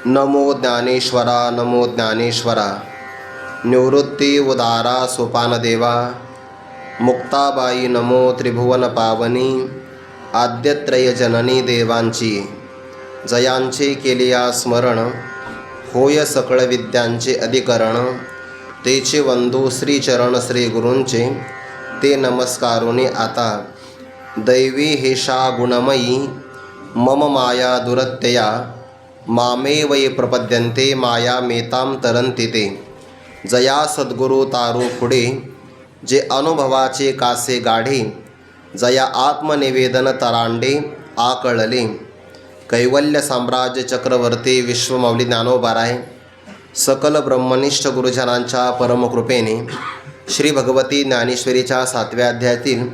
नमो ज्ञानेश्वरा नमो ज्ञानेश्वरा। निवृत्ती उदारा सोपानदेवा। मुक्ताबाई नमो त्रिभुवन पावनी। आद्यत्रय जननी देवांची जयांचे केलिया स्मरण। होय सकळ विद्यांचे अधिकरण। तेचे वंदू श्रीचरण श्री गुरूंचे ते नमस्कारुनी आता। दैवी हेषा गुणमयी मम माया दुरत्यया। मामे वै प्रपद्यन्ते माया मेताम तरन्ति ते। जया सद्गुरु तारू पुढे जे अनुभवाचे कासे गाढे। जया आत्मनिवेदन तरांडे आकळले। कैवल्य साम्राज्य चक्रवर्ती विश्वमौली ज्ञानोबाराय सकल ब्रह्मनिष्ठ गुरुजनांच्या परमकृपेने श्री भगवती ज्ञानेश्वरीच्या 7व्या अध्यायातील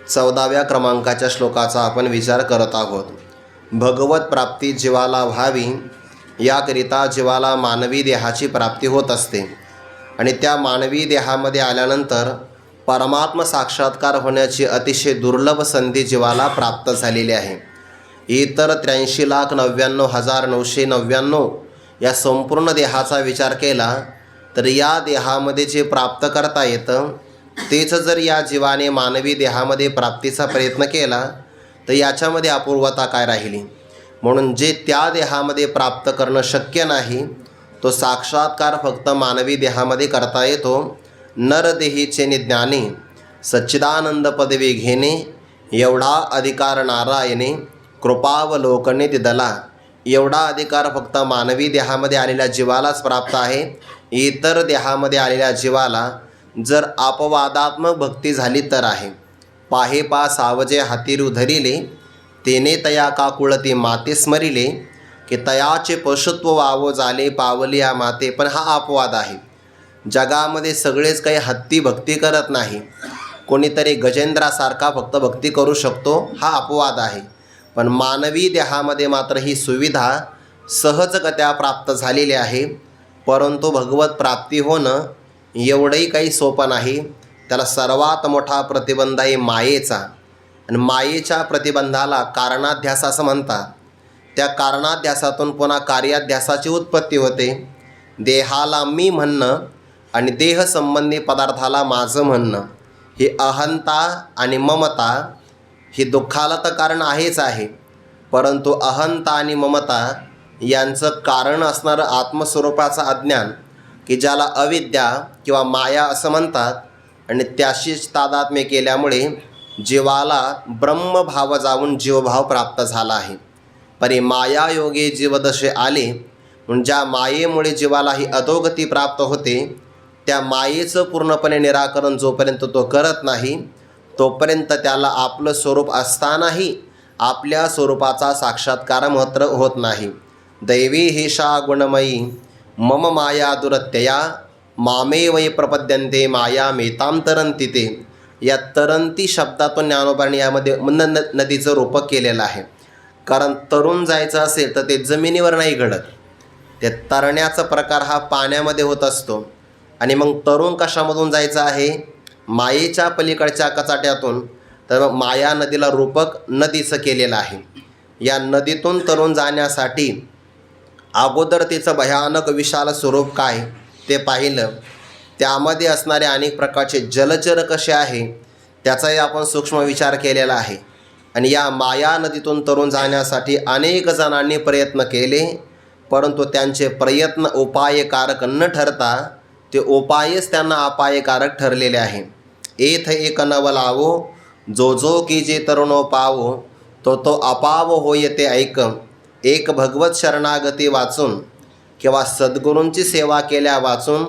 14व्या क्रमांकाच्या श्लोकाचा आपण विचार करत आहोत। भगवत प्राप्ती जीवाला व्हावी याकरिता जीवाला मानवी देहाची प्राप्ती होत असते आणि त्या मानवी देहामध्ये आल्यानंतर परमात्मा साक्षात्कार होण्याची अतिशय दुर्लभ संधी जीवाला प्राप्त झालेली आहे। इतर 83,99,999 या संपूर्ण देहाचा विचार केला तर या देहामध्ये जे प्राप्त करता येतं तेच जर या जीवाने मानवी देहामध्ये प्राप्तीचा प्रयत्न केला तर याच्यामध्ये अपूर्वता काय राहिली। म्हणून जे त्या देहामध्ये प्राप्त करणं शक्य नाही तो साक्षात्कार फक्त मानवी देहामध्ये करता येतो। नरदेहीचे ज्ञाने सच्चिदानंद पदवी घेणे एवढा अधिकार नारायणे कृपावलोकने दिदला। एवढा अधिकार फक्त मानवी देहामध्ये आलेल्या जीवालाच प्राप्त आहे। इतर देहामध्ये आलेल्या जीवाला जर अपवादात्मक भक्ती झाली तर आहे। पाहे पा सावजे हातीरू धरिले तेने तया काकुळती माते स्मरिले की तयाचे पशुत्व वावो झाले पावली या माते। पण हा अपवाद आहे। जगामध्ये सगळेच काही हत्ती भक्ती करत नाही। कोणीतरी गजेंद्रासारखा फक्त भक्ती करू शकतो हा अपवाद आहे। पण मानवी देहामध्ये मात्र ही सुविधा सहजगत्या प्राप्त झालेली आहे। परंतु भगवत प्राप्ती होणं एवढंही काही सोपं नाही। त्याला सर्वात मोठा प्रतिबंध आहे मायेचा आणि मायेच्या प्रतिबंधाला कारणाध्यास असं म्हणतात। त्या कारणाध्यासातून पुन्हा कार्याध्यासाची उत्पत्ती होते। देहाला मी म्हणणं आणि देहसंबंधी पदार्थाला माझं म्हणणं ही अहंता आणि ममता ही दुःखाला तर कारण आहेच आहे। परंतु अहंता आणि ममता यांचं कारण असणारं आत्मस्वरूपाचं अज्ञान की ज्याला अविद्या किंवा माया असं म्हणतात आणि त्याशीच तादात्म्य केल्यामुळे जीवाला ब्रह्मभाव जाऊन जीवभाव प्राप्त झाला आहे। परी मायायोगे जीवदशे आले म्हणून ज्या मायेमुळे जीवाला ही अधोगती प्राप्त होते त्या मायेचं पूर्णपणे निराकरण जोपर्यंत तो करत नाही तोपर्यंत त्याला आपलं स्वरूप असतानाही आपल्या स्वरूपाचा साक्षात्कार मात्र होत नाही। दैवी हेषा गुणमयी मम माया दुरत्यया मामे वै प्रपद्यन्ते माया मेताम तरन्ति ते। या तरंती शब्दातून ज्ञानोबांनी यामध्ये नदीचं रूपक केलेलं आहे। कारण तरुण जायचं असेल तर ते जमिनीवर नाही घडत। ते तरण्याचा प्रकार हा पाण्यामध्ये होत असतो आणि मग तरुण कशामधून जायचं आहे मायेच्या पलीकडच्या कचाट्यातून। तर माया नदीला रूपक नदीचं केलेलं आहे। या नदीतून तरुण जाण्यासाठी अगोदर तिचं भयानक विशाल स्वरूप काय ते पाहिलं। त्यामध्ये असणारे अनेक प्रकारचे जलचर कसे आहे त्याचाही आपण सूक्ष्म विचार केलेला आहे। आणि या माया नदीतून तरुण जाण्यासाठी अनेक जणांनी प्रयत्न केले परंतु त्यांचे प्रयत्न उपायकारक न ठरता ते उपायच त्यांना अपायकारक ठरलेले आहे। एथ एक नव लावो जो जो की जे तरुणो पावो तो तो अपाव होय ते ऐक। एक भगवत शरणागती वाचून किंवा सद्गुरूंची सेवा केल्या वाचून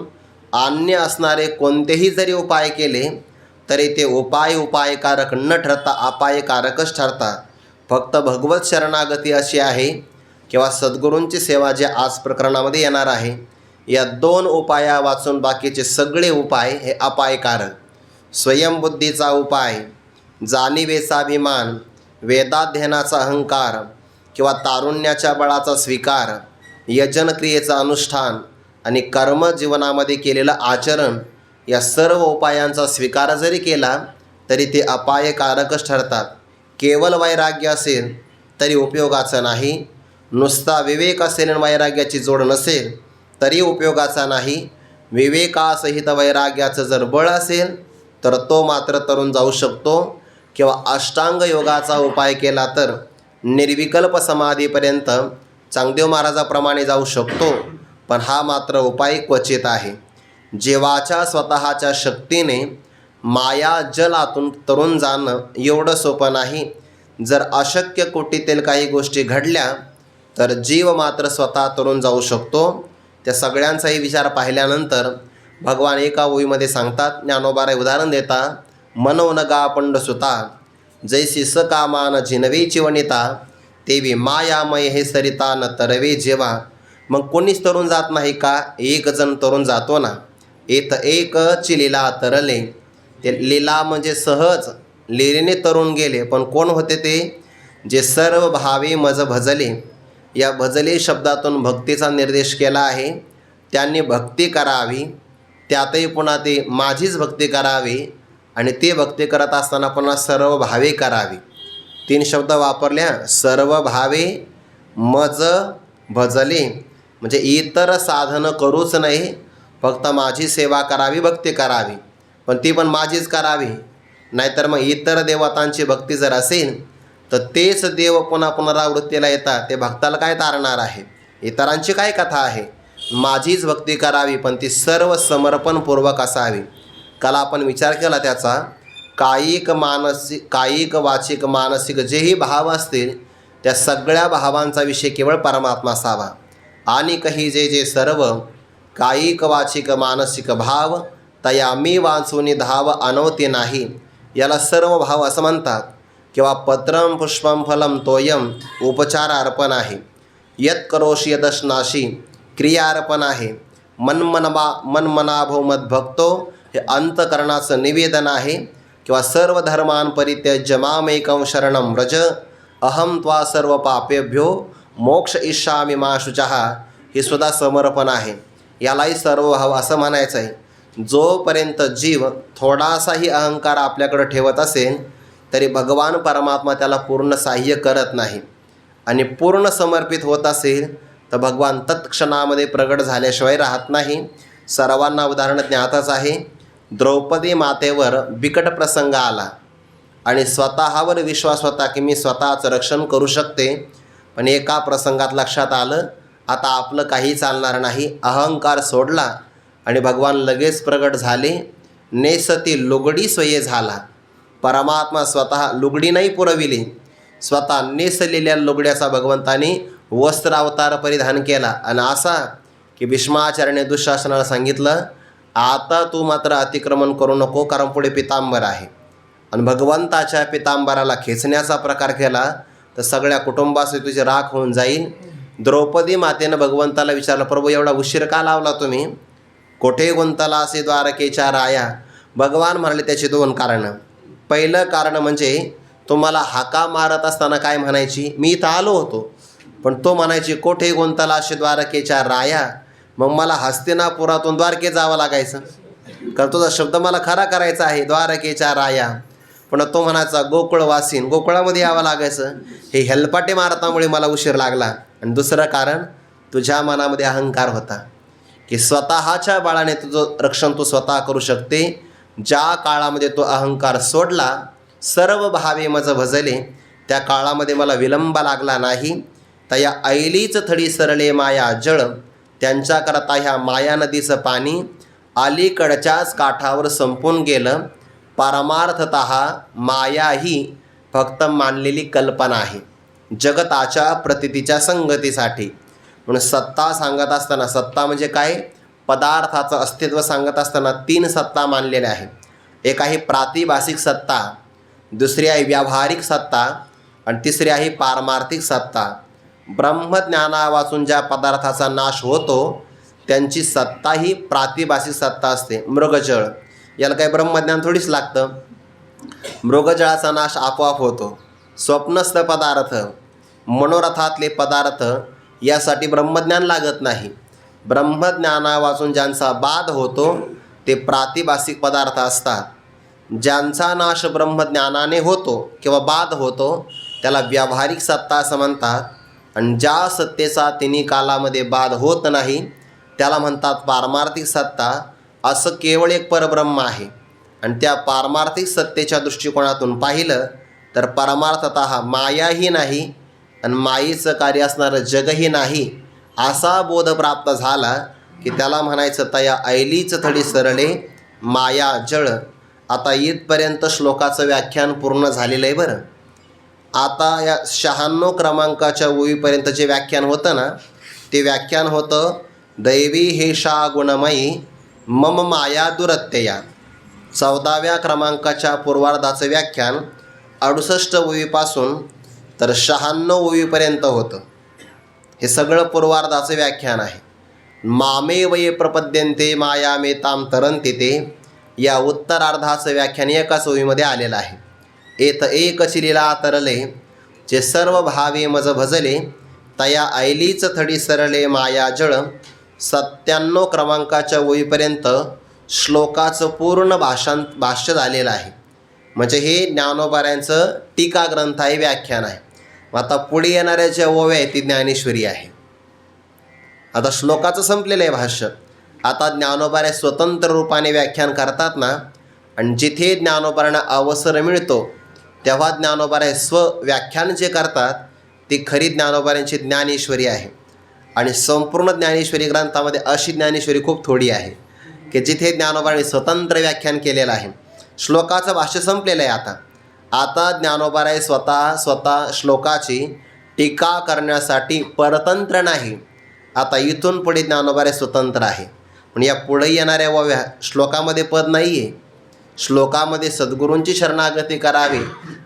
अन्य असणारे कोणतेही जरी उपाय केले तरी ते उपाय उपायकारक न ठरता अपायकारकच ठरतात। फक्त भगवत शरणागती अशी आहे किंवा सद्गुरूंची सेवा जे आज प्रकरणामध्ये येणार आहे या 2 उपाया वाचून बाकीचे सगळे उपाय हे अपायकारक। स्वयंबुद्धीचा उपाय, जाणीवेचा अभिमान, वेदाध्ययनाचा अहंकार किंवा तारुण्याच्या बळाचा स्वीकार, यजनक्रियेचा अनुष्ठान आणि कर्मजीवनामध्ये केलेलं आचरण या सर्व उपायांचा स्वीकार जरी केला तरी ते अपायकारकच ठरतात। केवळ वैराग्य असेल तरी उपयोगाचं नाही। नुसता विवेक असेल आणि वैराग्याची जोड नसेल तरी उपयोगाचा नाही. विवेकासहित वैराग्याचं जर बळ असेल तर तो मात्र तरुण जाऊ शकतो, किंवा अष्टांग योगाचा उपाय केला तर निर्विकल्प समाधीपर्यंत चांगदेव महाराजाप्रमाणे जाऊ शकतो. पण हा मात्र उपाय क्वचित आहे. जीवाच्या स्वतःच्या शक्तीने माया जलातून तरुण जाणं एवढं सोपं नाही. जर अशक्य कोटीतील काही गोष्टी घडल्या तर जीव मात्र स्वतः तरुण जाऊ शकतो. त्या सगळ्यांचाही विचार पाहिल्यानंतर भगवान एका ओळीमध्ये सांगतात, ज्ञानोबाराय उदाहरण देता, मनोनगा पंडसुता जैसी सकामान जिनवेची वनिता तेवी मायामय हे सरिता न तरवे जेव्हा. मग कोणीच तरुण जात नाही का? एक जण तरुण जातो ना. एकची लीला तरले. ते लीला म्हणजे सहज लीलेने तरुण गेले. पण कोण होते ते? जे सर्व भावे मज भजले. या भजले शब्दातून भक्तीचा निर्देश केला आहे. त्यांनी भक्ती करावी, त्यातही पुन्हा ते माझीच भक्ती करावी, आणि ते भक्ती करत असताना पुन्हा सर्व भावे करावी. 3 शब्द वापरल्या. सर्व भावे मज भजले म्हणजे इतर साधनं करूच नाही, फक्त माझी सेवा करावी, भक्ती करावी, पण ती पण माझीच करावी. नाहीतर मग इतर देवतांची भक्ती जर असेल तर तेच देव पुन्हा पुनरावृत्तीला येतात. ते भक्ताला काय तारणार आहे? इतरांची काय कथा आहे? माझीच भक्ती करावी, पण ती सर्व समर्पणपूर्वक असावी. काल आपण विचार केला त्याचा. कायिक वाचिक मानसिक जेही भाव असतील त्या सगळ्या भावांचा विषय केवळ परमात्मा असावा. आणि काही जे सर्व कायिक वाचिक मानसिक भाव तया मी वाचून धाव अनवते नाही, याला सर्व भाव असं म्हणतात. किंवा पत्रम पुष्पम फलम तोयम उपचार अर्पण आहे. यत करोशी यदशनाशी क्रिया अर्पण आहे. मनमनाभो मद्भक्तो हे अंतकरणाचं निवेदन आहे. किंवा सर्व धर्मान परित्यज्य मामेकं शरणं व्रज अहम त्वा सर्व पापेभ्यो मोक्ष इष्यामि मा शुचः हे सुद्धा समर्पण आहे. यालाही सर्व भाव असं म्हणायचं आहे. जोपर्यंत जीव थोडासाही अहंकार आपल्याकडे ठेवत असेल तरी भगवान परमात्मा त्याला पूर्ण साह्य करत नाही. आणि पूर्ण समर्पित होत असेल तर भगवान तत्क्षणामध्ये प्रगट झाल्याशिवाय राहत नाही. सर्वांना उदाहरण ज्ञातच आहे. द्रौपदी मातेवर बिकट प्रसंग आला आणि स्वतःवर विश्वास होता की मी स्वतःचं रक्षण करू शकते. पण एका प्रसंगात लक्षात आलं आता आपलं काही चालणार नाही. अहंकार सोडला आणि भगवान लगेच प्रगट झाले. नेसती लुगडी स्वये झाला. परमात्मा स्वतः लुगडी नाही पुरविली, स्वतः नेसलेल्या लुगड्याचा भगवंताने वस्त्र अवतार परिधान केला. आणि असा की भीष्माचार्याने दुःशासनाला सांगितलं, आता तू मात्र अतिक्रमण करू नको, कारण पुढे पितांबर आहे. आणि भगवंताच्या पितांबराला खेचण्याचा प्रकार केला तर सगळ्या कुटुंबासहित तुझी राख होऊन जाईल. द्रौपदी मातेनं भगवंताला विचारलं, प्रभू एवढा उशीर का लावला तुम्ही? कोठे गुंतला असे द्वारकेच्या राया. भगवान म्हणाले त्याची 2 कारणं. पहिलं कारण म्हणजे तुम्हाला हाका मारत असताना काय म्हणायची? मी इथं आलो होतो, पण तो म्हणायची कोठे गुंतला असे द्वारकेच्या राया. मग मला हस्तिनापुरातून द्वारके जावं लागायचं, कारण तुझा शब्द मला खरा करायचा आहे, द्वारकेच्या राया. पण तो म्हणायचा गोकुळवासीन, गोकुळामध्ये यावं लागायचं. हे हेलपाटे मारतामुळे मला उशीर लागला. आणि दुसरं कारण तुझ्या मनामध्ये अहंकार होता की स्वतःच्या बाळाने तुझं रक्षण तू स्वतः करू शकते. ज्या काळामध्ये तो अहंकार सोडला, सर्व भावे मज भजले, त्या काळामध्ये मला विलंब लागला नाही. तर या ऐलीच थडी सरले माया जळ, त्यांच्याकरता ह्या माया नदीचं पाणी अलीकडच्याच काठावर संपून गेलं. परमार्थतः माया ही फक्त मानलेली कल्पना आहे जगताच्या प्रतीतीच्या संगतीसाठी. म्हणून सत्ता सांगत असताना, सत्ता म्हणजे काय? पदार्थाचं अस्तित्व सांगत असताना 3 सत्ता मानलेल्या आहे. एक आहे प्रातिभासिक सत्ता, दुसरी आहे व्यावहारिक सत्ता, आणि तिसरी आहे पारमार्थिक सत्ता. ब्रह्मज्ञाना वाचून ज्या पदार्थाचा नाश होतो त्यांची सत्ता ही प्रातिभासिक सत्ता असते. मृगजळ, याला काही ब्रह्मज्ञान थोडीच लागतं. मृगजळाचा नाश आपोआप होतो. स्वप्नस्थ पदार्थ, मनोरथातले पदार्थ यासाठी ब्रह्मज्ञान लागत नाही. ब्रह्मज्ञाना वाचून ज्यांचा बाध होतो ते प्रातिभासिक पदार्थ असतात. ज्यांचा नाश ब्रह्मज्ञानाने होतो किंवा बाध होतो त्याला व्यावहारिक सत्ता असं म्हणतात. आणि ज्या सत्तेचा तिन्ही कालामध्ये बाध होत नाही त्याला म्हणतात पारमार्थिक सत्ता. असं केवळ एक परब्रह्म आहे. आणि त्या पारमार्थिक सत्तेच्या दृष्टिकोनातून पाहिलं तर परमार्थतः मायाही नाही आणि मायेचं कार्य असणारं जगही नाही असा बोध प्राप्त झाला की त्याला म्हणायचं तया ऐलीच थडी सरळे माया जळ. आता इथपर्यंत श्लोकाचं व्याख्यान पूर्ण झालेलं आहे बरं. आता या 96 क्रमांकाच्या ओळीपर्यंत जे व्याख्यान होतं ना ते व्याख्यान होतं दैवी हेषा गुणमयी मम माया दुरत्यया. 14व्या क्रमांकाच्या पूर्वार्धाचं व्याख्यान 68 ओळीपासून तर 96 ओळीपर्यंत होतं. हे सगळं पूर्वार्धाचं व्याख्यान आहे. मामे वये प्रपद्यन्ते माया मे ताम तरंती ते या उत्तरार्धाचं व्याख्यान एकाच ओळीमध्ये आलेलं आहे. एत एकची लीला तरले जे सर्व भावे मज भजले तया ऐलीच थडी सरले माया जळ. 97 क्रमांकाच्या ओळीपर्यंत श्लोकाचं पूर्ण भाष्य झालेलं आहे. म्हणजे हे ज्ञानोबाऱ्यांचं टीका ग्रंथ आहे, व्याख्यान आहे. आता पुढे येणाऱ्या ज्या ओव्या आहेत ती ज्ञानेश्वरी आहे. आता श्लोकाचं संपलेलं आहे भाष्य. आता ज्ञानोबाऱ्या स्वतंत्र रूपाने व्याख्यान करतात ना आणि जिथे ज्ञानोबाऱ्यांना अवसर मिळतो तेव्हा ज्ञानोबाऱ्या व्याख्यान जे करतात ती खरी ज्ञानोबाऱ्यांची ज्ञानेश्वरी आहे. आणि संपूर्ण ज्ञानेश्वरी ग्रंथामध्ये अशी ज्ञानेश्वरी खूप थोडी आहे की जिथे ज्ञानोबाने स्वतंत्र व्याख्यान केलेलं आहे. श्लोकाचं भाष्य संपलेलं आहे. आता ज्ञानोबाराय स्वतः श्लोकाची टीका करण्यासाठी परतंत्र नाही. आता इथून पुढे ज्ञानोबाराय स्वतंत्र आहे. पण या पुढे येणाऱ्या ओव्या श्लोकामध्ये पद नाही आहे. श्लोकामध्ये सद्गुरूंची शरणागती करावी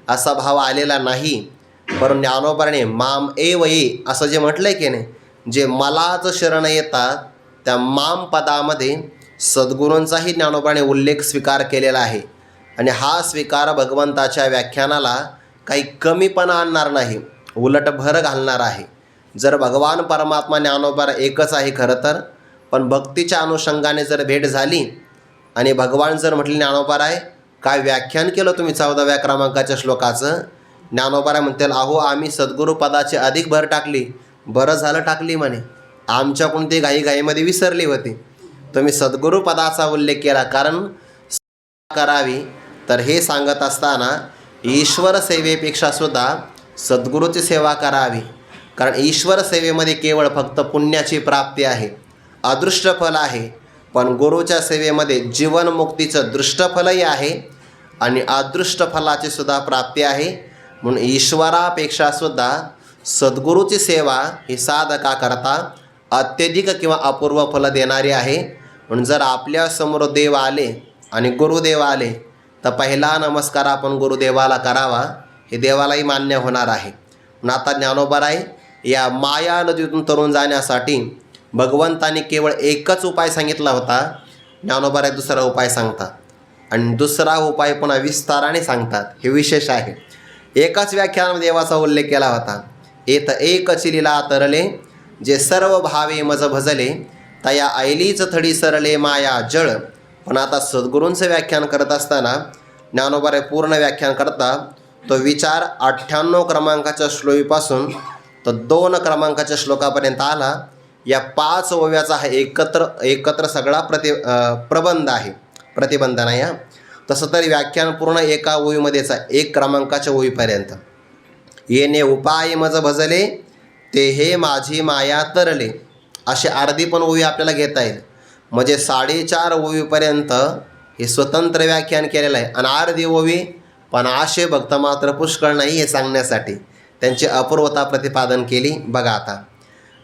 असा भाव आलेला नाही. पण ज्ञानोबाने माम एव ये असं जे म्हटलं आहे की नाही, जे मलाच शरण येतात त्या माम पदामध्ये सद्गुरूंचाही ज्ञानोबाने उल्लेख स्वीकार केलेला आहे. आणि हा स्वीकार भगवंताच्या व्याख्यानाला काही कमीपणा आणणार नाही, उलट भर घालणार आहे. जर भगवान परमात्मा ज्ञानोबा एकच आहे खरं तर, पण भक्तीच्या अनुषंगाने जर भेट झाली आणि भगवान जर म्हटले ज्ञानोबाराय काय व्याख्यान केलं तुम्ही 14व्या क्रमांकाच्या श्लोकाचं, ज्ञानोबाराय म्हणतील अहो आम्ही सद्गुरू पदाची अधिक भर टाकली. बरं झालं टाकली म्हणे, आमच्याकडून ती घाईघाईमध्ये विसरली होती. तुम्ही सद्गुरू पदाचा उल्लेख केला कारण करावी. तर हे सांगत असताना ईश्वर सेवेपेक्षा सुद्धा सद्गुरूची सेवा करावी. कारण ईश्वर सेवेमध्ये केवळ फक्त पुण्याची प्राप्ती आहे, अदृष्ट फल आहे. पण गुरुच्या सेवेमध्ये जीवनमुक्तीचं दृष्ट फलही आहे आणि अदृष्ट फलाची सुद्धा प्राप्ती आहे. म्हणून ईश्वरापेक्षा सुद्धा सद्गुरूची सेवा ही साधकाकरता अत्यधिक किंवा अपूर्व फल देणारी आहे. म्हणून जर आपल्यासमोर देव आले आणि गुरुदेव आले तर पहिला नमस्कार आपण गुरुदेवाला करावा, हे देवालाही मान्य होणार आहे. म्हणून आता ज्ञानोबाराय या माया नदीतून तरुण जाण्यासाठी भगवंतांनी केवळ एकच उपाय सांगितला होता. ज्ञानोबाराय दुसरा उपाय सांगतात आणि दुसरा उपाय पुन्हा विस्ताराने सांगतात. हे विशेष आहे. एकाच व्याख्यानामध्ये देवाचा उल्लेख केला होता. एत एकची लीला तरले जे सर्व भावे मज भजले तया ऐलीच थडी सरले माया जळ. पण आता सद्गुरूंचं व्याख्यान करत असताना ज्ञानोबाराय पूर्ण व्याख्यान करतात. तो विचार 98 क्रमांकाच्या श्लोकीपासून तो 2 क्रमांकाच्या श्लोकापर्यंत आला. या 5 ओव्याचा हा एकत्र सगळा प्रबंध आहे, प्रतिबंध नाही. तसं तरी व्याख्यान पूर्ण एका ओळीमध्येच आहे, 1 क्रमांकाच्या ओळीपर्यंत. येणे उपाय मज भजले ते हे माझी माया तरले असे अर्धी पण ओवी आपल्याला घेता येईल. म्हणजे 4.5 ओवीपर्यंत हे स्वतंत्र व्याख्यान केलेलं आहे. आणि अर्धी ओवी पण असे भक्त मात्र पुष्कळ नाही हे सांगण्यासाठी त्यांची अपूर्वता प्रतिपादन केली. बघा आता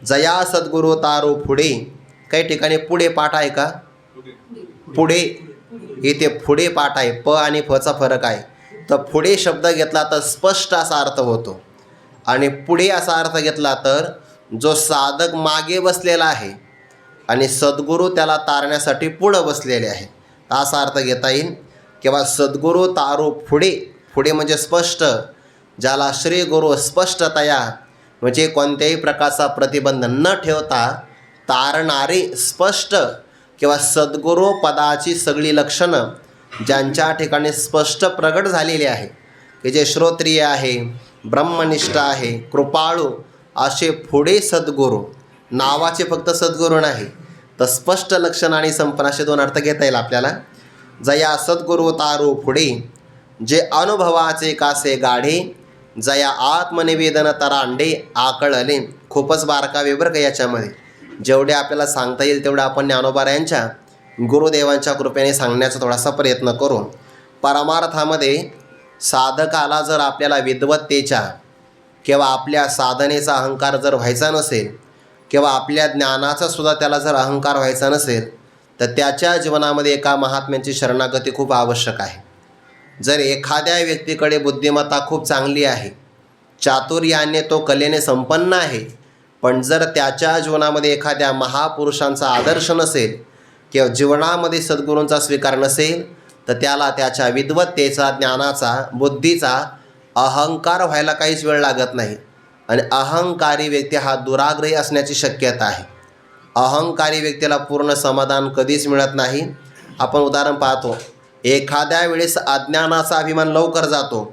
जया सद्गुरू तारू पुढे, काही ठिकाणी पुढे पाठ आहे का, पुढे इथे पुढे पाठ आहे, प आणि फचा फरक आहे. तर पुढे शब्द घेतला तर स्पष्ट असा अर्थ होतो आणि पुढे असा अर्थ घेतला तर जो साधक मागे बसलेला आहे आणि सद्गुरू त्याला तारण्यासाठी पुढं बसलेले आहे असा अर्थ घेता येईल. किंवा सद्गुरू तारू पुढे, पुढे म्हणजे स्पष्ट, ज्याला श्री गुरु स्पष्टतया म्हणजे कोणत्याही प्रकारचा प्रतिबंध न ठेवता तारणारे स्पष्ट किंवा सद्गुरू पदाची सगळी लक्षणं ज्यांच्या ठिकाणी स्पष्ट प्रगट झालेली आहे की जे श्रोत्रिय आहे, ब्रह्मनिष्ठ आहे, कृपाळू असे पुढे सद्गुरू, नावाचे फक्त सद्गुरू नाही तर स्पष्ट लक्षण आणि संपन्न असे दोन अर्थ घेता येईल आपल्याला. जया सद्गुरू तारू पुढे, जे अनुभवाचे कासे गाढे, जया आत्मनिवेदन तरांडे आकळले. खूपच बारकावे बरं का याच्यामध्ये. जेवढे आपल्याला सांगता येईल तेवढं आपण ज्ञानोबा यांच्या गुरुदेवांच्या कृपेने सांगण्याचा थोडासा प्रयत्न करू. परमार्थामध्ये साधकाला जर आपल्याला विद्वत्तेच्या किंवा आपल्या साधनेचा अहंकार जर व्हायचा नसेल किंवा आपल्या ज्ञानाचा सुद्धा त्याला जर अहंकार व्हायचा नसेल तर त्याच्या जीवनामध्ये एका महात्म्याची शरणागती खूप आवश्यक आहे. जर एखाद्या व्यक्तीकडे बुद्धिमत्ता खूप चांगली आहे, चातुर्याने तो कलेने संपन्न आहे, पण जर त्याच्या जीवनामध्ये एखाद्या महापुरुषांचा आदर्श नसेल किंवा जीवनामध्ये सद्गुरूंचा स्वीकार नसेल तर त्याला त्याच्या विद्वत्तेचा, ज्ञानाचा, बुद्धीचा अहंकार व्हायला काहीच वेळ लागत नाही. आणि अहंकारी व्यक्ती हा दुराग्रही असण्याची शक्यता आहे. अहंकारी व्यक्तीला पूर्ण समाधान कधीच मिळत नाही. आपण उदाहरण पाहतो, एखाद्या वेळेस अज्ञानाचा अभिमान लवकर जातो,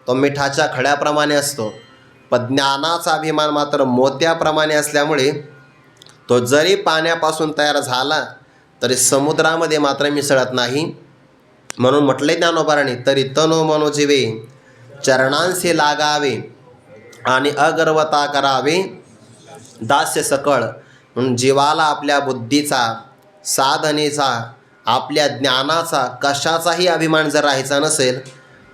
तो मिठाच्या खड्याप्रमाणे असतो. पण ज्ञानाचा अभिमान मात्र मोत्याप्रमाणे असल्यामुळे तो जरी पाण्यापासून तयार झाला तरी समुद्रामध्ये मात्र मिसळत नाही. म्हणून म्हटले ज्ञानोबारांनी, तरी तनो मनो जीवे चरणांशी लागावे आणि अगर्वता करावे दास्य सकळ. म्हणून जीवाला आपल्या बुद्धीचा, साधनेचा, आपल्या ज्ञानाचा, कशाचाही अभिमान जर राहायचा नसेल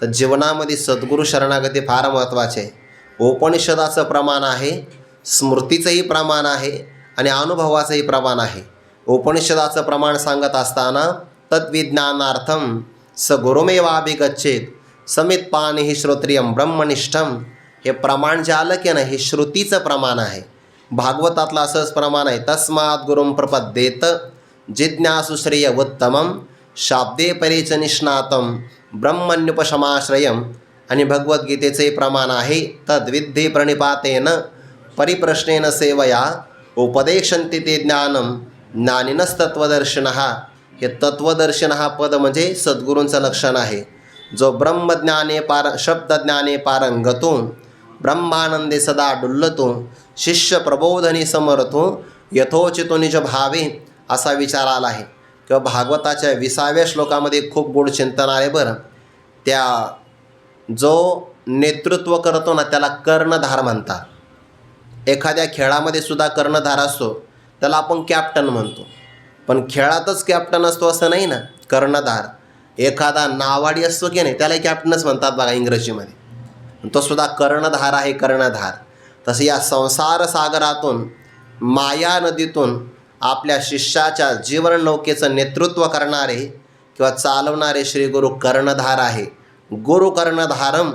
तर जीवनामध्ये सद्गुरू शरणागती फार महत्त्वाचे आहे. उपनिषदाचं प्रमाण आहे, स्मृतीचंही प्रमाण आहे आणि अनुभवाचंही प्रमाण आहे. उपनिषदाचं प्रमाण सांगत असताना तद्विज्ञानार्थम स गुरुमेवाभिगच्छेत समित पाणी श्रोत्रियम ब्रह्मनिष्ठम, हे प्रमाण जे आलं की नाही हे श्रुतीचं प्रमाण आहे. भागवतातलं असंच प्रमाण आहे, तस्मात् गुरुं प्रपद्येत जिज्ञासु श्रेय उत्तमम शाब्दे परेच निष्णातम ब्रह्मण्युपशमाश्रयम. आणि भगवद्गीतेचे प्रमाण आहे, तद्विद्धि प्रणिपातेन परिप्रश्नेन सेवया उपदेशन्ति ते ज्ञानम ज्ञानिनस्तत्वदर्शिनः. हे तत्वदर्शन हा पद म्हणजे सद्गुरूंचं लक्षण आहे. जो ब्रह्मज्ञाने शब्दज्ञाने पारंगतो ब्रह्मानंदे सदा डुल्लतो शिष्य प्रबोधनी समर्थो यथोचितो निज भावे, असा विचार आला आहे. किंवा भागवताच्या 20व्या श्लोकामध्ये खूप गोड चिंतन आहे बरं. त्या जो नेतृत्व करतो ना त्याला कर्णधार म्हणतात. एखाद्या खेळामध्ये सुद्धा कर्णधार असतो, त्याला आपण कॅप्टन म्हणतो. पण खेळातच कॅप्टन असतो असं नाही ना. कर्णधार एखादा नावाडी असतो की नाही त्याला कॅप्टनच म्हणतात बघा इंग्रजीमध्ये. तो सुद्धा कर्णधार आहे, कर्णधार. तसं या संसार सागरातून, माया नदीतून आपल्या शिष्याच्या जीवन नौकेचं नेतृत्व करणारे किंवा चालवणारे श्री गुरु कर्णधार आहे. गुरु कर्णधारम.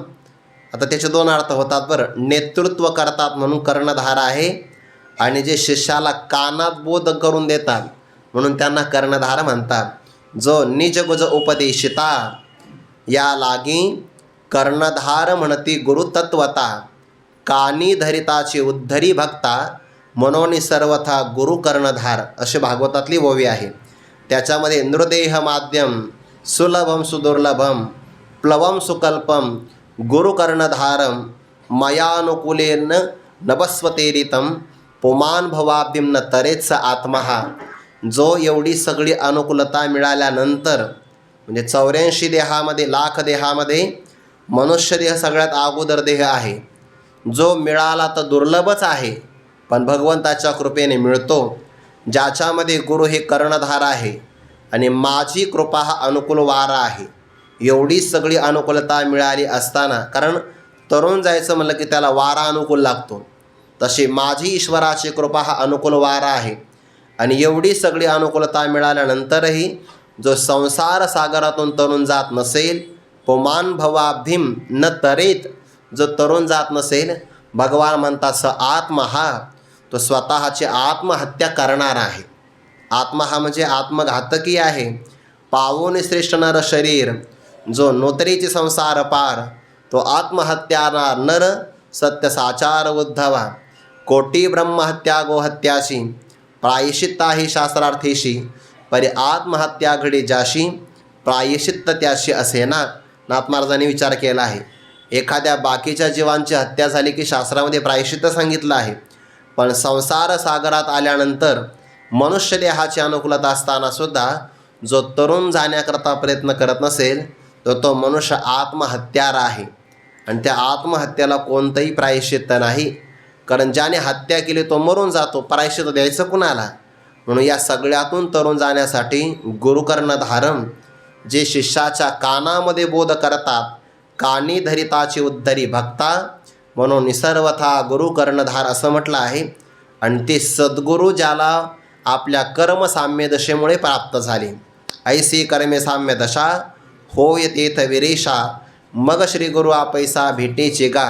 आता त्याचे दोन अर्थ होतात बरं. नेतृत्व करतात म्हणून कर्णधार आहे, आणि जे शिष्याला कानात बोध करून देतात म्हणून त्यांना कर्णधार म्हणतात. जो निजगुज उपदेशिता या लागी कर्णधार म्हणती गुरुतत्वता, कानी धरिताची उद्धरी भक्ता मनोनी सर्वथा गुरु कर्णधार, असे भागवतातली ओवी आहे. त्याच्यामध्ये नृदेह माध्यम सुलभम सुदुर्लभम प्लवम सुकल्पम गुरुकर्णधारम मयानुकूलेन नभस्वतेरितम पुमान भवाब्धिम न तरेच आत्महा. जो एवढी सगळी अनुकूलता मिळाल्यानंतर, म्हणजे 84 देहामध्ये, लाख देहामध्ये मनुष्य देह सगळ्यात अगोदर देह आहे. जो मिळाला तर दुर्लभच आहे, पण भगवंताच्या कृपेने मिळतो. ज्याच्यामध्ये गुरु हे कर्णधार आहे आणि माझी कृपा हा अनुकूल वारा आहे. एवढी सगळी अनुकूलता मिळाली असताना, कारण तरुण जायचं म्हणलं की त्याला वारा अनुकूल लागतो, तशी माझी ईश्वराची कृपा हा अनुकूल वारा आहे. आणि एवढी सगळी अनुकूलता मिळाल्यानंतरही जो संसार सागरातून तरुण जात नसेल, पुमान भवाब्धिम न तरेत, जो तरुण जात नसेल, भगवान म्हणतात स आत्मा हा, तो स्वतःची आत्महत्या करणारा आहे. आत्मा हा म्हणजे आत्मघातकी आहे. पावोनी श्रेष्ठ नर शरीर जो नोतरीचे संसार पार, तो आत्महत्यारा नर सत्य साचार उद्धवा. कोटी ब्रह्महत्या गोहत्याशी प्रायश्चित्ता ही शास्त्रार्थीशी, परी आत्महत्या घडी जाशी प्रायश्चित्त त्याशी असे ना. नाथ महाराजांनी विचार केला आहे, एखाद्या बाकीच्या जीवांची हत्या झाली की शास्त्रामध्ये प्रायश्चित्त सांगितलं आहे, पण संसार सागरात आल्यानंतर मनुष्य देहाची अनुकूलता असतानासुद्धा जो तरुण जाण्याकरता प्रयत्न करत नसेल तो मनुष्य आत्महत्यार आहे. आणि त्या आत्महत्येला कोणतंही प्रायश्चित्त नाही, कारण ज्याने हत्या केली तो मरून जातो, प्रायश्चित्त द्यायचं कुणाला. म्हणून या सगळ्यातून तरुण जाण्यासाठी गुरुकर्णधारम, जे शिष्याच्या कानामध्ये बोध करतात, कानी धरिताची उद्धरी भक्ता, म्हणून निसर्वथा गुरुकर्णधार असं म्हटलं आहे. आणि ते सद्गुरू ज्याला आपल्या कर्मसाम्य दशेमुळे प्राप्त झाले. ऐसी कर्मे साम्य दशा होय तेथ विरेशा, मग श्री गुरु आपैसा भेटेचे गा.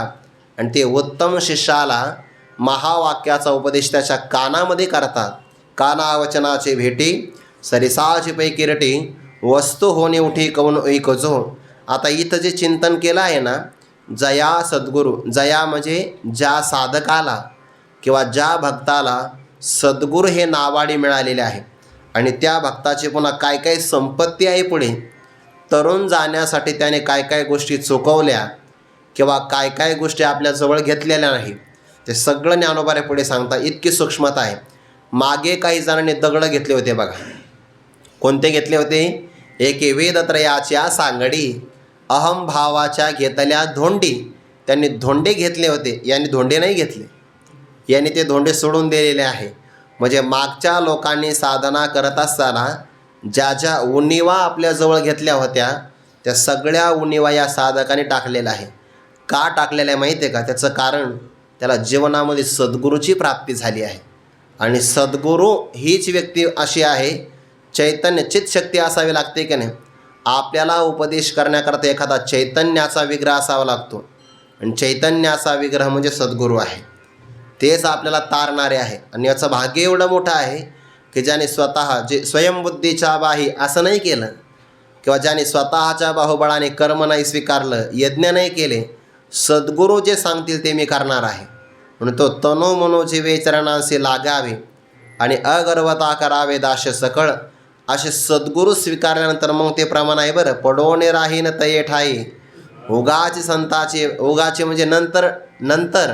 आणि ते उत्तम शिष्याला महावाक्याचा उपदेश त्याच्या कानामध्ये करतात. कानावचनाचे भेटी सरिसाची पैकी रटी, वस्तू होणे उठी कवन ऐकजो. आता इथं जे चिंतन केलं आहे ना, जया सद्गुरू, जया म्हणजे ज्या साधकाला किंवा ज्या भक्ताला सद्गुरू हे नावाडी मिळालेले आहे आणि त्या भक्ताची पुन्हा काय काय संपत्ती आहे, पुढे तरुण जाण्यासाठी त्याने काय काय गोष्टी चुकवल्या किंवा काय काय गोष्टी आपल्याजवळ घेतलेल्या नाही, ते सगळं ज्ञानोबारे पुढे सांगता. इतकी सूक्ष्मता आहे. मागे काही जणांनी दगड घेतले होते बघा. कोणते घेतले होते? एके वेदत्रयाच्या सांगडी, अहम भावाच्या घेतल्या धोंडी. त्यांनी धोंडे घेतले होते, यांनी धोंडे नाही घेतले, यांनी ते धोंडे सोडून दिलेले आहे. म्हणजे मागच्या लोकांनी साधना करत असताना ज्या ज्या उणिवा आपल्याजवळ घेतल्या होत्या त्या सगळ्या उणिवा या साधकाने टाकलेल्या आहे. का टाकलेल्या आहे माहिती आहे का? त्याचं कारण त्याला जीवनामध्ये सद्गुरूची प्राप्ती झाली आहे. आणि सद्गुरू हीच व्यक्ती अशी आहे, चैतन्य चित्तशक्ती असावी लागते की नाही. आपल्याला उपदेश करण्याकरता एखादा चैतन्याचा विग्रह असावा लागतो, आणि चैतन्याचा विग्रह म्हणजे सद्गुरू आहे. तेच आपल्याला तारणारे आहे. आणि याचं भाग्य एवढं मोठं आहे की ज्याने स्वतः जे स्वयंबुद्धीच्या बाही असं नाही केलं, किंवा ज्याने स्वतःच्या बाहुबळाने कर्म नाही स्वीकारलं, यज्ञ नाही केले, सद्गुरू जे सांगतील ते मी करणार आहे म्हणून तो तनो मनो जीवे चरणांशी लागावे आणि अगर्वता करावे दाश सकळ, असे सद्गुरू स्वीकारल्यानंतर मग ते प्रमाण आहे बरं. पडोने राहीन तये ठाई, उगाची संताचे, उगाचे म्हणजे नंतर नंतर,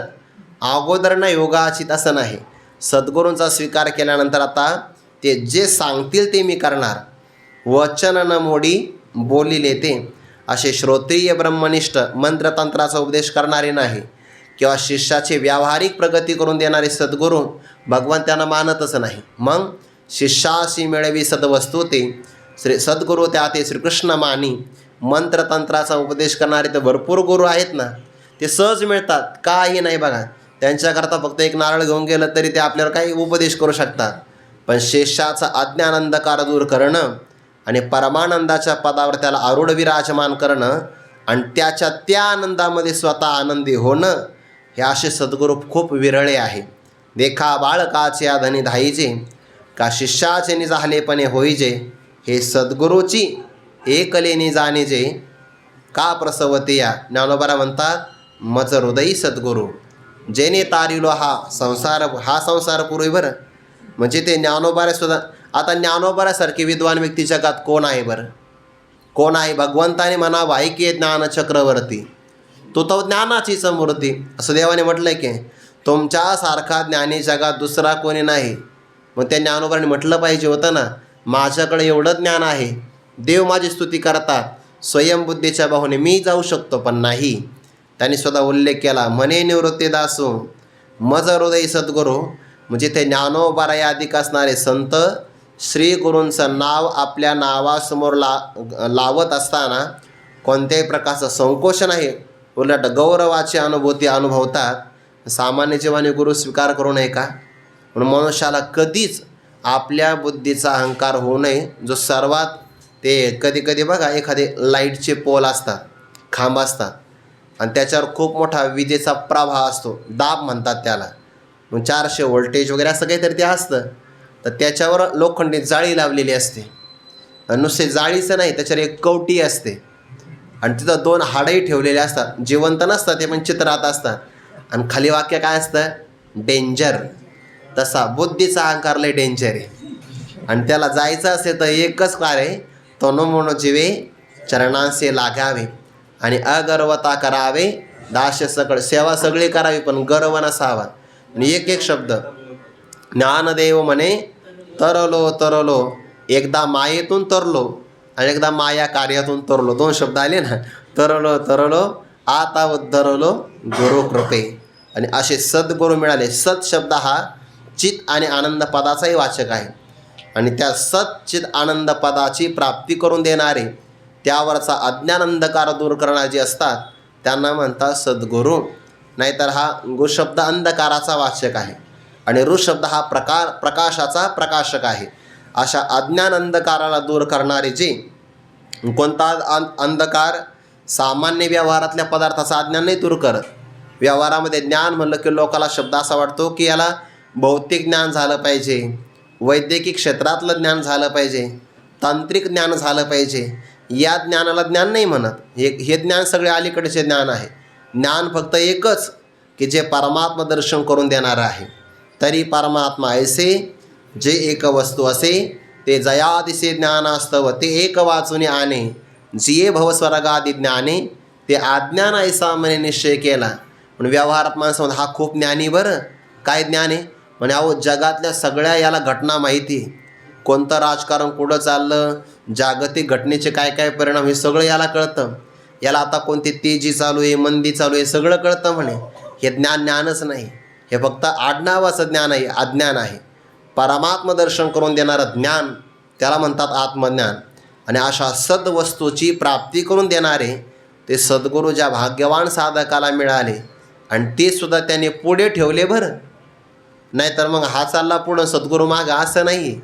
अगोदर नाही उगाची तसं नाही. सद्गुरूंचा स्वीकार केल्यानंतर आता ते जे सांगतील ते मी करणार. वचन न मोडी बोलिले ते, असे श्रोत्रिय ब्रह्मनिष्ठ मंत्रतंत्राचा उपदेश करणारे नाही किंवा शिष्याची व्यावहारिक प्रगती करून देणारे सद्गुरू भगवंतांना मानतच नाही. मग शिष्याशी मिळवी सद्वस्तू ते श्री सद्गुरू त्या ते श्रीकृष्ण मानी. मंत्रतंत्राचा उपदेश करणारे तर भरपूर गुरु आहेत ना, ते सहज मिळतात, काही नाही बघा. त्यांच्याकरता फक्त एक नारळ घेऊन गेलं तरी ते आपल्याला काही उपदेश करू शकतात. पण शिष्याचा अज्ञान अंधकार दूर करणं आणि परमानंदाच्या पदावर त्याला आरूढ विराजमान करणं आणि त्याच्या त्या आनंदामध्ये स्वतः आनंदी होणं, हे असे सद्गुरू खूप विरळे आहे. देखा बाळकाचे आधनी धाईजे, का शिष्याचे निजाहलेपणे होईजे, हे सद्गुरूची एकलेनी जाणीजे, का प्रसवते या. ज्ञानोबा म्हणतात, मज हृदयी सद्गुरू जेने तारिलो हा संसार पूर्वी बरं. म्हणजे ते ज्ञानोबारे सुद्धा. आता ज्ञानोबाऱ्यासारखी विद्वान व्यक्ती जगात कोण आहे बरं? कोण आहे? भगवंताने म्हणावं आहे की ज्ञान चक्रवर्ती, तो ज्ञानाचीच मूर्ती असं देवाने म्हटलं आहे की तुमच्यासारखा ज्ञानी जगात दुसरा कोणी नाही. मग त्या ज्ञानोबाने म्हटलं पाहिजे होतं ना, माझ्याकडे एवढं ज्ञान आहे, देव माझी स्तुती करतात, स्वयंबुद्धीच्या बाहुने मी जाऊ शकतो, पण नाही. त्यांनी स्वतः उल्लेख केला, मने निवृत्ती दासो मज हृदय सद्गुरू. म्हणजे ते ज्ञानोबारा या अधिक असणारे संत श्री गुरूंचं नाव आपल्या नावासमोर लावत असताना कोणत्याही प्रकारचं संकोच नाही, उलट गौरवाची अनुभूती अनुभवतात. सामान्य जीवाने गुरु स्वीकार करू नये का? म्हणून मनुष्याला कधीच आपल्या बुद्धीचा अहंकार होऊ नये. जो सर्वात ते कधी कधी बघा एखादे लाईटचे पोल असतात, खांब असतात आणि त्याच्यावर खूप मोठा विजेचा प्रवाह असतो, दाब म्हणतात त्याला, मग 400 व्होल्टेज वगैरे असं काहीतरी ते असतं. तर त्याच्यावर लोखंडी जाळी लावलेली असते. नुसते जाळीचं नाही, त्याच्यावर एक कवटी असते आणि तिथं 2 हाडंही ठेवलेले असतात, जिवंत नसतात ते, पण चित्रात असतात. आणि खाली वाक्य काय असतं? डेंजर. तसा बुद्धीचा अहंकार लय डेंजर आहे. आणि त्याला जायचं असेल तर एकच कार्य, तनो मनो जीवे चरणांचे लागावे आणि अगर्वता करावे दाश सकळ. सेवा सगळी करावी पण गर्व नसावा. आणि एक एक शब्द. ज्ञानदेव म्हणे तरलो तरलो, एकदा मायेतून तरलो आणि एकदा माया कार्यातून तरलो, 2 शब्द आले ना. तरलो तरलो आता उद्धरलो गुरु कृपे. आणि असे सद्गुरू मिळाले. सत शब्द हा चित आणि आनंद पदाचाही वाचक आहे. आणि त्या सच्चित आनंद पदाची प्राप्ती करून देणारे, त्यावरचा अज्ञान अंधकार दूर करणारे जे असतात त्यांना म्हणतात सद्गुरू. नाहीतर हा गु शब्द अंधकाराचा वाचक आहे आणि ऋ शब्द हा प्रकाशाचा प्रकाशक आहे. अशा अज्ञान अंधकाराला दूर करणारे जे कोणता अंधकार, सामान्य व्यवहारातल्या पदार्थाचा अज्ञान नाही दूर करत. व्यवहारामध्ये ज्ञान म्हणलं की लोकाला शब्द असा वाटतो की याला भौतिक ज्ञान झालं पाहिजे, वैद्यकीय क्षेत्रातलं ज्ञान झालं पाहिजे, तांत्रिक ज्ञान झालं पाहिजे. या ज्ञानाला ज्ञान नाही म्हणत. हे ज्ञान सगळे अलीकडचे ज्ञान आहे. ज्ञान फक्त एकच की जे परमात्मा दर्शन करून देणारं आहे. तरी परमात्मा ऐसे जे एक वस्तू असे, ते जया दिसे ज्ञानास्तव ते एक वाचून आणे, जिये भवस्वर्गादी ज्ञाने ते अज्ञान ऐसा म्हणे निश्चय केला. पण व्यवहारात माणसं म्हणतात हा खूप ज्ञानी. बरं काय ज्ञान आहे म्हणे? अहो जगातल्या सगळ्या याला घटना माहिती आहे. कोणतं राजकारण कुठं चाललं, जागतिक घटनेचे काय काय परिणाम, हे सगळं याला कळतं. याला आता कोणती तेजी चालू आहे, मंदी चालू आहे, सगळं कळतं म्हणे. हे ज्ञानच नाही, हे फक्त आडनावाचं ज्ञान आहे, अज्ञान आहे. परमात्म दर्शन करून देणारं ज्ञान त्याला म्हणतात आत्मज्ञान. आणि अशा सद्वस्तूची प्राप्ती करून देणारे ते सद्गुरू ज्या भाग्यवान साधकाला मिळाले आणि ते सुद्धा त्याने पुढे ठेवले. बरं नाहीतर मग हा चालला पुढं, सद्गुरू मागं, असं नाही.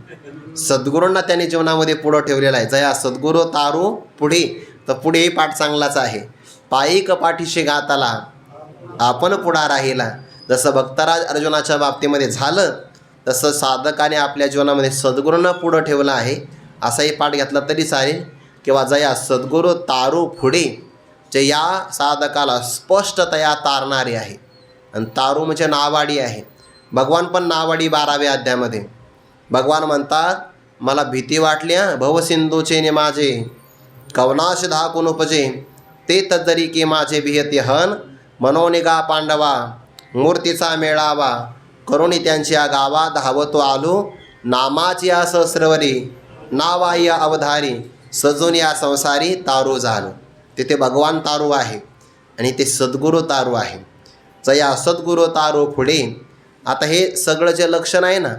सद्गुरूंना त्यांनी जीवनामध्ये पुढं ठेवलेलं आहे. जया सद्गुरू तारू पुढे, तर पुढेही पाठ चांगलाच आहे. पायिक पाठीशी गाताला आपण पुढा राहिला. जसं भक्तराज अर्जुनाच्या बाबतीमध्ये झालं, तसं साधकाने आपल्या जीवनामध्ये सद्गुरूंना पुढं ठेवलं आहे. असाही पाठ घेतला तरी चालेल. किंवा जया सद्गुरू तारू पुढे, जे या साधकाला स्पष्टतया तारणारे आहे. आणि तारू म्हणजे नावाडी आहे. भगवान पण नावाडी 12व्या अध्यायामध्ये भगवान म्हणतात, मला भीती वाटली भवसिंधूचे ने माझे, कवनाश धाकून उपजे ते तजरी की माझे भियती हन, मनोनिगा पांडवा मूर्तीचा मेळावा, करुणी त्यांच्या गावा धावतो आलो, नामाची या सहस्रवरी नावाई अवधारी, सजून या संसारी तारू झालो. तिथे भगवान तारू आहे आणि ते सद्गुरू तारू आहे. जया सद्गुरू तारू पुढे. आता हे सगळं जे लक्षण आहे ना,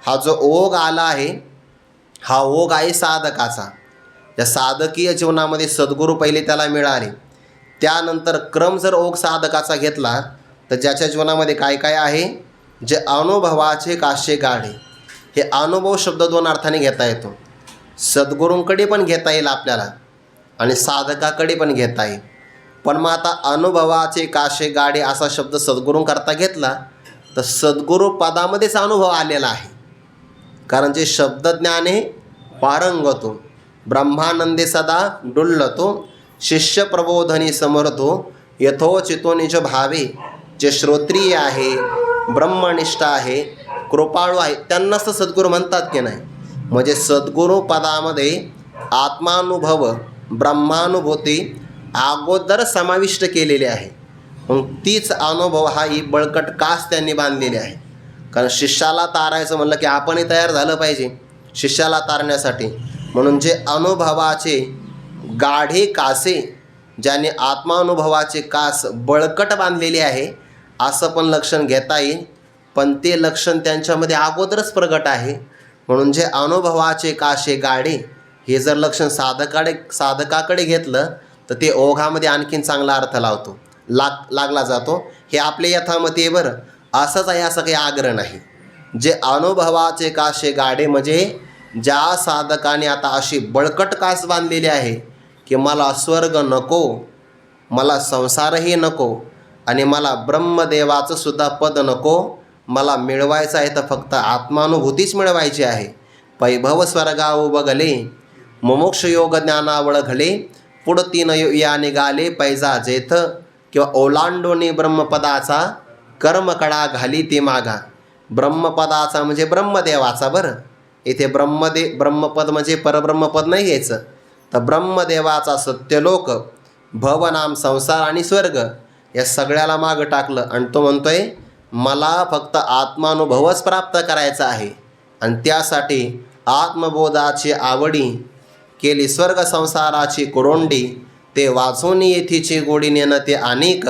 हा जो ओघ आला आहे, हा ओघ आहे साधकाचा. या साधकीय जीवनामध्ये सद्गुरू पहिले त्याला मिळाले. त्यानंतर क्रम जर ओघ साधकाचा घेतला तर ज्याच्या जीवनामध्ये काय काय आहे, जे अनुभवाचे काशे गाढे. हे अनुभव शब्द 2 अर्थाने घेता येतो. सद्गुरूंकडे पण घेता येईल आपल्याला आणि साधकाकडे पण घेता येईल. पण मग आता अनुभवाचे काशे गाढे असा शब्द सद्गुरूंकरता घेतला तर सद्गुरू पदामध्येच अनुभव आलेला आहे. कारण जे शब्दज्ञान आहे पारंगतो, ब्रह्मानंदे सदा डुल्लतो, शिष्य प्रबोधनी समर्थो, यथोचितो निज भावे. जे श्रोत्रिय आहे, ब्रह्मनिष्ठ आहे, कृपाळू आहे, त्यांनाच तर सद्गुरू म्हणतात की नाही. म्हणजे सद्गुरू पदामध्ये आत्मानुभव, ब्रह्मानुभूती अगोदर समाविष्ट केलेली आहे. मग तीच अनुभव हा ही बळकट कास त्यांनी बांधलेली आहे. कारण शिष्याला तारायचं म्हणलं की आपणही तयार झालं पाहिजे शिष्याला तारण्यासाठी. म्हणून जे अनुभवाचे गाढे कासे, ज्याने आत्मानुभवाचे कास बळकट बांधलेले आहे, असं पण लक्षण घेता येईल. पण ते लक्षण त्यांच्यामध्ये अगोदरच प्रगट आहे. म्हणून जे अनुभवाचे काशे गाढे हे जर लक्षण साधकाकडे घेतलं तर ते ओघामध्ये आणखीन चांगला अर्थ लागला जातो. हे आपले यथामती आहे. बरं असंच आहे असं काही आग्रह नाही. जे अनुभवाचे काशे गाढे म्हणजे ज्या साधकाने आता अशी बळकट कास बांधलेली आहे की मला स्वर्ग नको, मला संसारही नको आणि मला ब्रह्मदेवाचं सुद्धा पद नको, मला मिळवायचं आहे तर फक्त आत्मानुभूतीच मिळवायची आहे. पैभव स्वर्गाव बगले मुमुक्ष योग ज्ञानावळ घले, पुढतीन या निघाले पैजा जेथ, किंवा ओलांडोनी ब्रह्मपदाचा कर्मकडा घाली ती मागा. ब्रह्मपदाचा म्हणजे ब्रह्मदेवाचा. बरं इथे ब्रह्मपद म्हणजे परब्रह्मपद नाही घ्यायचं. तर ब्रह्मदेवाचा सत्यलोक, भवनाम संसार आणि स्वर्ग या सगळ्याला मागं टाकलं आणि तो म्हणतोय मला फक्त आत्मानुभवच प्राप्त करायचा आहे आणि त्यासाठी आत्मबोधाची आवडी केली स्वर्ग संसाराची कुरोंडी, ते वाचून येथीची गोडी नेणं ते अनेक,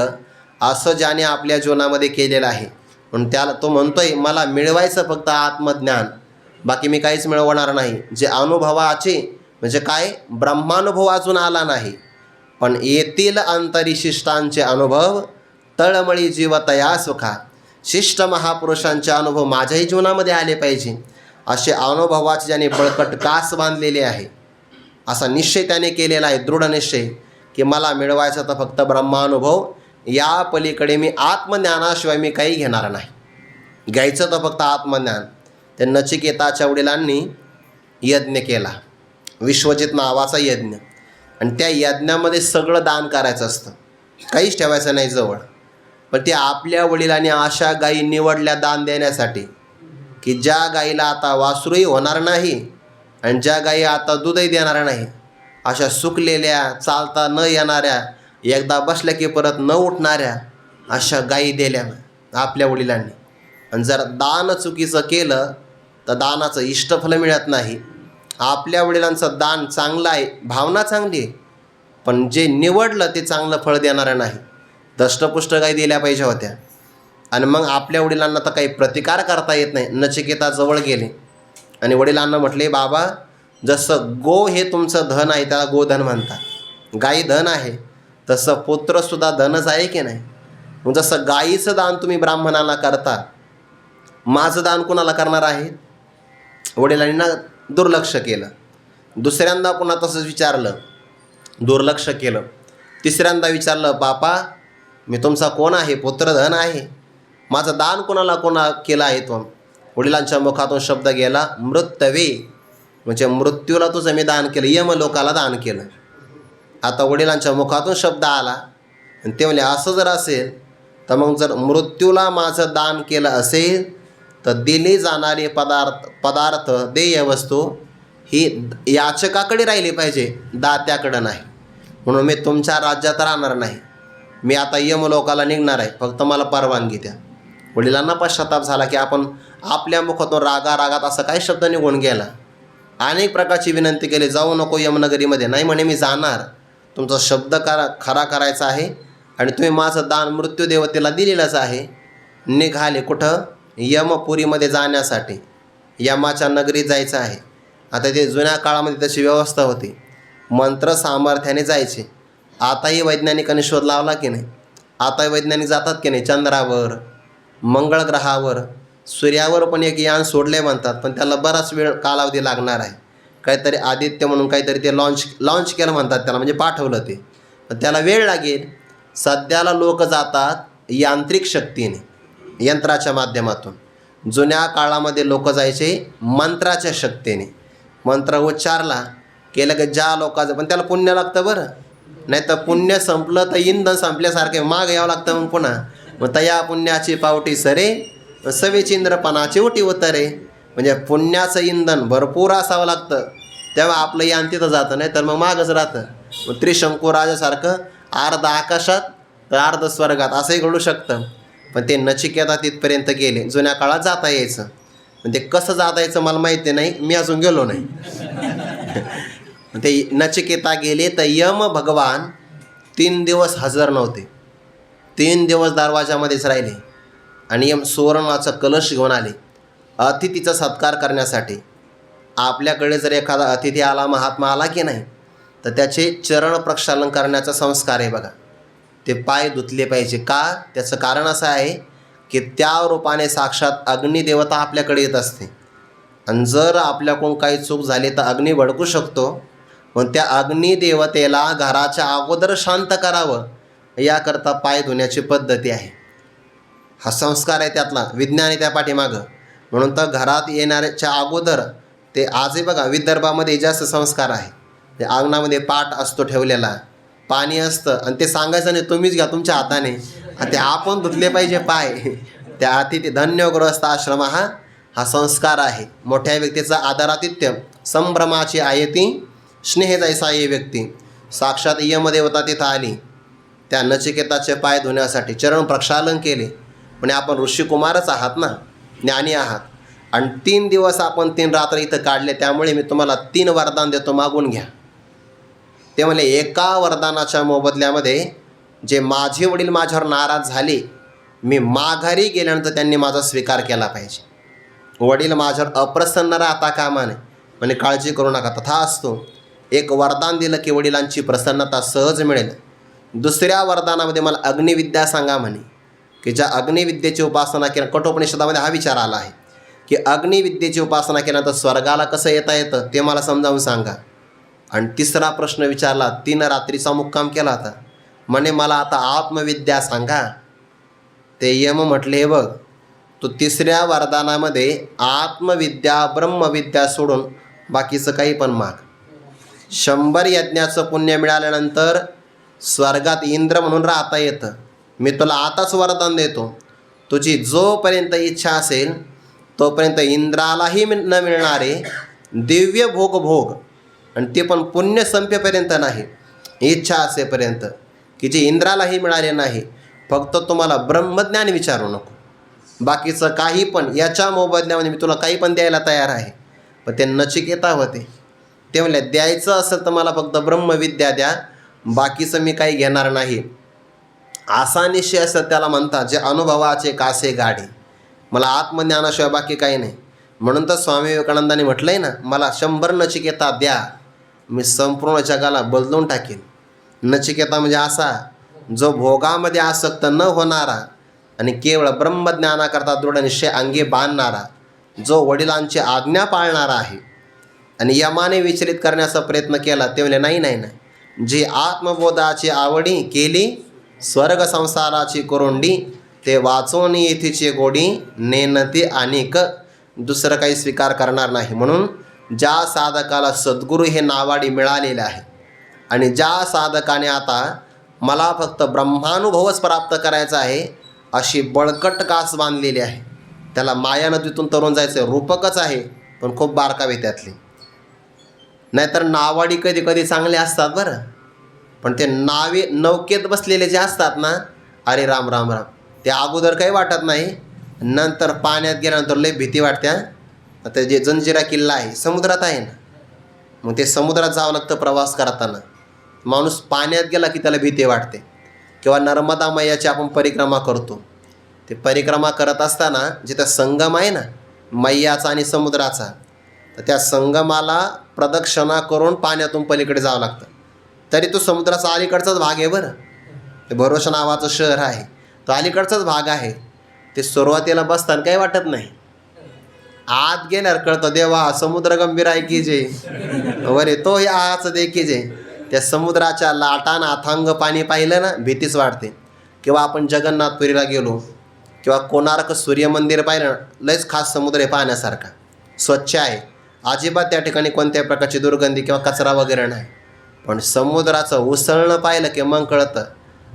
असं ज्याने आपल्या जीवनामध्ये केलेलं आहे. म्हणून त्याला तो म्हणतोय मला मिळवायचं फक्त आत्मज्ञान, बाकी मी काहीच मिळवणार नाही. जे अनुभवाचे म्हणजे काय, ब्रह्मानुभव अजून आला नाही, पण येतील अंतरिशिष्टांचे अनुभव, तळमळी जीवतया सुखा. शिष्ट महापुरुषांचे अनुभव माझ्याही जीवनामध्ये आले पाहिजे, असे अनुभवाचे ज्याने बळकट कास बांधलेले आहे, असा निश्चय त्याने केलेला आहे, दृढ निश्चय की मला मिळवायचा तर फक्त ब्रह्मानुभव, या पलीकडे मी आत्मज्ञानाशिवाय मी काही घेणार नाही. घ्यायचं तर फक्त आत्मज्ञान. ते नचिकेताच्या वडिलांनी यज्ञ केला, विश्वजित नावाचा यज्ञ, आणि त्या यज्ञामध्ये सगळं दान करायचं असतं, काहीच ठेवायचं नाही जवळ. पण ते आपल्या वडिलांनी अशा गायी निवडल्या दान देण्यासाठी की ज्या गाईला आता वासरूही होणार नाही आणि ज्या गायी आता दूधही देणार नाही, अशा सुकलेल्या, चालता न येणाऱ्या, एकदा बसल्या की परत न उठणाऱ्या अशा गायी दिल्या आपल्या वडिलांनी. आणि जर दान चुकीचं केलं तर दानाचं इष्टफल मिळत नाही. आपल्या वडिलांचं दान चांगलं आहे, भावना चांगली आहे, पण जे निवडलं ते चांगलं फळ देणारं नाही. दष्टपुष्ट गायी दिल्या पाहिजे होत्या. आणि मग आपल्या वडिलांना तर काही प्रतिकार करता येत नाही. नचिकेता जवळ गेले आणि वडिलांना म्हटले, बाबा जसं गो हे तुमचं धन आहे, त्याला गोधन म्हणतात, गायी धन आहे, तसं पुत्रसुद्धा धनच आहे की नाही. मग जसं गायीचं दान तुम्ही ब्राह्मणाला करता, माझं दान कोणाला करणार आहे. वडिलांनी ना दुर्लक्ष केलं. दुसऱ्यांदा पुन्हा तसंच विचारलं, दुर्लक्ष केलं. तिसऱ्यांदा विचारलं, बापा मी तुमचा कोण आहे, पुत्रधन आहे, माझं दान कोणा केलं आहे तो. वडिलांच्या मुखातून शब्द गेला, मृत्यवे, म्हणजे मृत्यूला तुझं मी दान केलं, यमलोकाला दान केलं. आता वडिलांच्या मुखातून शब्द आला आणि ते म्हणले, असं जर असेल तर मग जर मृत्यूला माझं दान केलं असेल तर दिली जाणारी पदार्थ देय वस्तू ही याचकाकडे राहिली पाहिजे, दात्याकडं नाही. म्हणून मी तुमच्या राज्यात राहणार नाही, मी आता यमलोकाला निघणार आहे, फक्त मला परवानगी द्या. वडिलांना पश्चाताप झाला की आपण आपल्या मुखातून रागात असा काय शब्द निघून गेला. अनेक प्रकारची विनंती केली, जाऊ नको यमनगरीमध्ये. नाही म्हणे, मी जाणार, तुमचा शब्द खरा करायचा आहे आणि तुम्ही माझं दान मृत्यूदेवतेला दिलेलंच आहे. निघाले कुठं, यमपुरीमध्ये जाण्यासाठी, यमाच्या नगरीत जायचं आहे. आता ते जुन्या काळामध्ये तशी व्यवस्था होती, मंत्र सामर्थ्याने जायचे. आताही वैज्ञानिकांनी शोध लावला की नाही, आता वैज्ञानिक जातात की नाही चंद्रावर, मंगळ ग्रहावर, सूर्यावर पण एक यान सोडले म्हणतात, पण त्याला बराच वेळ कालावधी लागणार आहे. काहीतरी आदित्य म्हणून काहीतरी ते लॉन्च केलं म्हणतात त्याला, म्हणजे पाठवलं ते, पण त्याला वेळ लागेल. सध्याला लोक जातात यांत्रिक शक्तीने, यंत्राच्या माध्यमातून. जुन्या काळामध्ये लोक जायचे मंत्राच्या शक्तीने. मंत्र उच्चारला केलं की ज्या लोकांचं, पण त्याला पुण्य लागतं बरं, नाही तर पुण्य संपलं तर इंधन संपल्यासारखे माग यावं लागतं मग पुन्हा. मग तया पुण्याची पावटी सरे, सवेचिंद्रपणाची उटी उतरे. म्हणजे पुण्याचं इंधन भरपूर असावं लागतं, तेव्हा आपलं यान तिथं जातं, नाही तर मग मागच राहतं. मग त्रिशंकू राजासारखं अर्ध आकाशात तर अर्ध स्वर्गात असंही घडू शकतं. पण ते नचिकेता तिथपर्यंत गेले. जुन्या काळात जाता यायचं, पण ते कसं जाता यायचं मला माहिती नाही, मी अजून गेलो नाही. ते नचिकेता गेले तर यम भगवान 3 दिवस हजर नव्हते, 3 दिवस दरवाजामध्येच राहिले. आणि यम सुवर्णाचा कलश घेऊन आले अतिथीचा सत्कार करण्यासाठी. आपल्याकडे जर एखादा अतिथी आला, महात्मा आला की नाही, तर त्याचे चरण प्रक्षालन करण्याचा संस्कार आहे बघा. ते पाय धुतले पाहिजे. का? त्याचं कारण असं आहे की त्या रूपाने साक्षात अग्निदेवता आपल्याकडे येत असते, आणि जर आपल्याकडून काही चूक झाली तर अग्नी भडकू शकतो. पण त्या अग्निदेवतेला घराच्या अगोदर शांत करावं, याकरता पाय धुण्याची पद्धती आहे. हा संस्कार आहे त्यातला, विज्ञान आहे त्या पाठीमागं. म्हणून तर घरात येणाऱ्याच्या अगोदर ते आजही बघा विदर्भामध्ये जास्त संस्कार आहे. ते अंगणामध्ये पाट असतो ठेवलेला, पाणी असतं, आणि ते सांगायचं नाही तुम्हीच घ्या तुमच्या हाताने, आणि ते आपण धुतले पाहिजे पाय. त्या अतिथी धन्य गृहस्थ आश्रम हा संस्कार आहे. मोठ्या व्यक्तीचा आदरातिथ्य, संभ्रमाची आयती, स्नेह जैसा ये व्यक्ती. साक्षात यमदेवता तिथं आली त्या नचिकेताचे पाय धुण्यासाठी, चरण प्रक्षालन केले. म्हणजे आपण ऋषिकुमारच आहात ना, ज्ञानी आहात. आणि 3 दिवस आपण 3 रात्र इथं काढले, त्यामुळे मी तुम्हाला 3 वरदान देतो, मागून घ्या. ते म्हणले एका वरदानाच्या मोबदल्यामध्ये जे माझे वडील माझ्यावर नाराज झाले, मी माघारी गेल्यानंतर त्यांनी माझा स्वीकार केला पाहिजे. वडील माझ्यावर अप्रसन्न राहता कामा नये. म्हणजे काळजी करू नका, तथा असतो. एक वरदान दिलं की वडिलांची प्रसन्नता सहज मिळेल. दुसऱ्या वरदानामध्ये मला अग्निविद्या सांगा म्हणे, की ज्या अग्निविद्येची उपासना केल्या, कठोपनिषदामध्ये हा विचार आला आहे की अग्निविद्येची उपासना केल्यानंतर स्वर्गाला कसं येता येतं ते मला समजावून सांगा. आणि तिसरा प्रश्न विचारला, 3 रात्रीचा मुक्काम केला होता. म्हणे मला आता आत्मविद्या सांगा. ते यम म्हटले, हे बघ, तू तिसऱ्या वरदानामध्ये आत्मविद्या ब्रह्मविद्या सोडून बाकीचं काही पण माग. 100 यज्ञाचं पुण्य मिळाल्यानंतर स्वर्गात इंद्र म्हणून राहता येतं. मी तुला आताच वरदान देतो, तुझी जोपर्यंत इच्छा असेल तोपर्यंत इंद्रालाही न मिळणारे दिव्य भोग, आणि ते पण पुण्य संपेपर्यंत नाही, इच्छा असेपर्यंत, की जे इंद्रालाही मिळाले नाही. फक्त तुम्हाला ब्रह्मज्ञान विचारू नको, बाकीचं काही पण याच्या मोबदल्यामध्ये मी तुला काही पण द्यायला तयार आहे. पण ते नचिकेता होते, ते म्हणले द्यायचं असेल तर मला फक्त ब्रह्मविद्या द्या, बाकीचं मी काही घेणार नाही. असा निश्चय असं त्याला म्हणतात जे अनुभवाचे कासे गाढे. मला आत्मज्ञानाशिवाय बाकी काही नाही. म्हणून तर स्वामी विवेकानंदांनी म्हटलं आहे ना, मला 100 नचिकेता द्या, मी संपूर्ण जगाला बदलून टाकेन. नचिकेता म्हणजे असा जो भोगामध्ये आसक्त न होणारा आणि केवळ ब्रह्मज्ञानाकरता दृढ निश्चय अंगी बांधणारा, जो वडिलांची आज्ञा पाळणारा आहे. आणि यमाने विचलित करण्याचा प्रयत्न केला, ते म्हणले नाही नाही नाही, जी आत्मबोधाची आवडी केली स्वर्ग संसाराची कोरोंडी, ते वाचून येथीची गोडी नेनती अनेक, दुसरं काही स्वीकार करणार नाही. म्हणून ज्या साधकाला सद्गुरू हे नावाडी मिळालेले आहे आणि ज्या साधकाने आता मला फक्त ब्रह्मानुभवच प्राप्त करायचा आहे अशी बळकट कास बांधलेली आहे, त्याला माया नदीतून तरुण जायचं. रूपकच आहे पण खूप बारकावे त्यातले. नाहीतर नावाडी कधी कधी चांगले असतात बरं, पण ते नौकेत बसलेले जे असतात ना, अरे राम राम राम, ते अगोदर काही वाटत नाही, नंतर पाण्यात गेल्यानंतर लय भीती वाटते. आता जे जंजिरा किल्ला आहे समुद्रात आहे ना, मग ते समुद्रात जावं लागतं प्रवास करताना. माणूस पाण्यात गेला की त्याला भीती वाटते. किंवा नर्मदा मैयाची आपण परिक्रमा करतो, ते परिक्रमा करत असताना जिथं संगम आहे ना मैयाचा आणि समुद्राचा, तर त्या संगमाला प्रदक्षिणा करून पाण्यातून पलीकडे जावं लागतं. तरी तो समुद्राचा अलीकडचाच भाग आहे बरं. ते भरोसा नावाचं शहर आहे, तो अलीकडचाच भाग आहे. ते सुरुवातीला बसताना काही वाटत नाही, आत गेल्यावर कळतं देवा समुद्र गंभीर आहे की जे, वरे तो या आच दे की जे. त्या समुद्राच्या लाटांना अथांग पाणी पाहिलं ना भीतीच वाटते. किंवा आपण जगन्नाथपुरीला गेलो किंवा कोणार्क सूर्यमंदिर पाहिलं ना, लयच खास समुद्र आहे पाहण्यासारखा, स्वच्छ आहे, अजिबात त्या ठिकाणी कोणत्याही प्रकारची दुर्गंधी किंवा कचरा वगैरे नाही. पण समुद्राचं उसळणं पाहिलं की मग कळतं.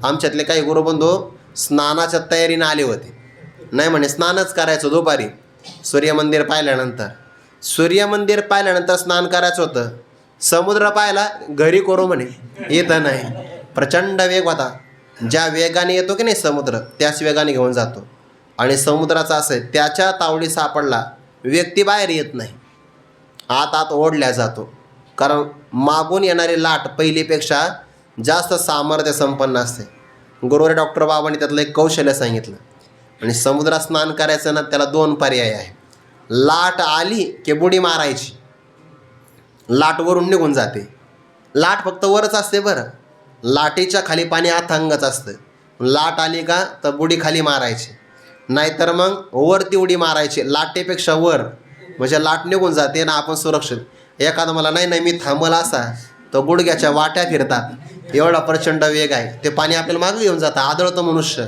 आमच्यातले काही गुरुबंधू स्नानाच्या तयारीनं आले होते, नाही म्हणे स्नानच करायचं दुपारी सूर्यमंदिर पाहिल्यानंतर. सूर्यमंदिर पाहिल्यानंतर स्नान करायचं होतं, समुद्र पाहिला घरी करू म्हणे, येतं नाही. प्रचंड वेग होता, ज्या वेगाने येतो की नाही समुद्र त्याच वेगाने घेऊन जातो. आणि समुद्राचा असं आहे, त्याच्या तावडी सापडला व्यक्ती बाहेर येत नाही, आत ओढल्या जातो. कारण मागून येणारी लाट पहिलीपेक्षा जास्त सामर्थ्य संपन्न असते. गुरुवारी डॉक्टर बाबांनी त्यातलं एक कौशल्य सांगितलं. आणि समुद्रात स्नान करायचं ना, त्याला 2 पर्याय आहे. लाट आली की बुडी मारायची, लाट वरून निघून जाते. लाट फक्त वरच असते बरं, लाटेच्या खाली पाणी अथांगच असतं. लाट आली का तर बुडी खाली मारायची, नाहीतर मग वरती उडी मारायची लाटेपेक्षा वर, म्हणजे लाट निघून जाते ना आपण सुरक्षित. एखादं मला नाही मी थांबला असा तर गुडघ्याच्या वाट्या फिरतात, एवढा प्रचंड वेग आहे. ते पाणी आपल्याला मागं घेऊन जातं, आदळतं मनुष्य.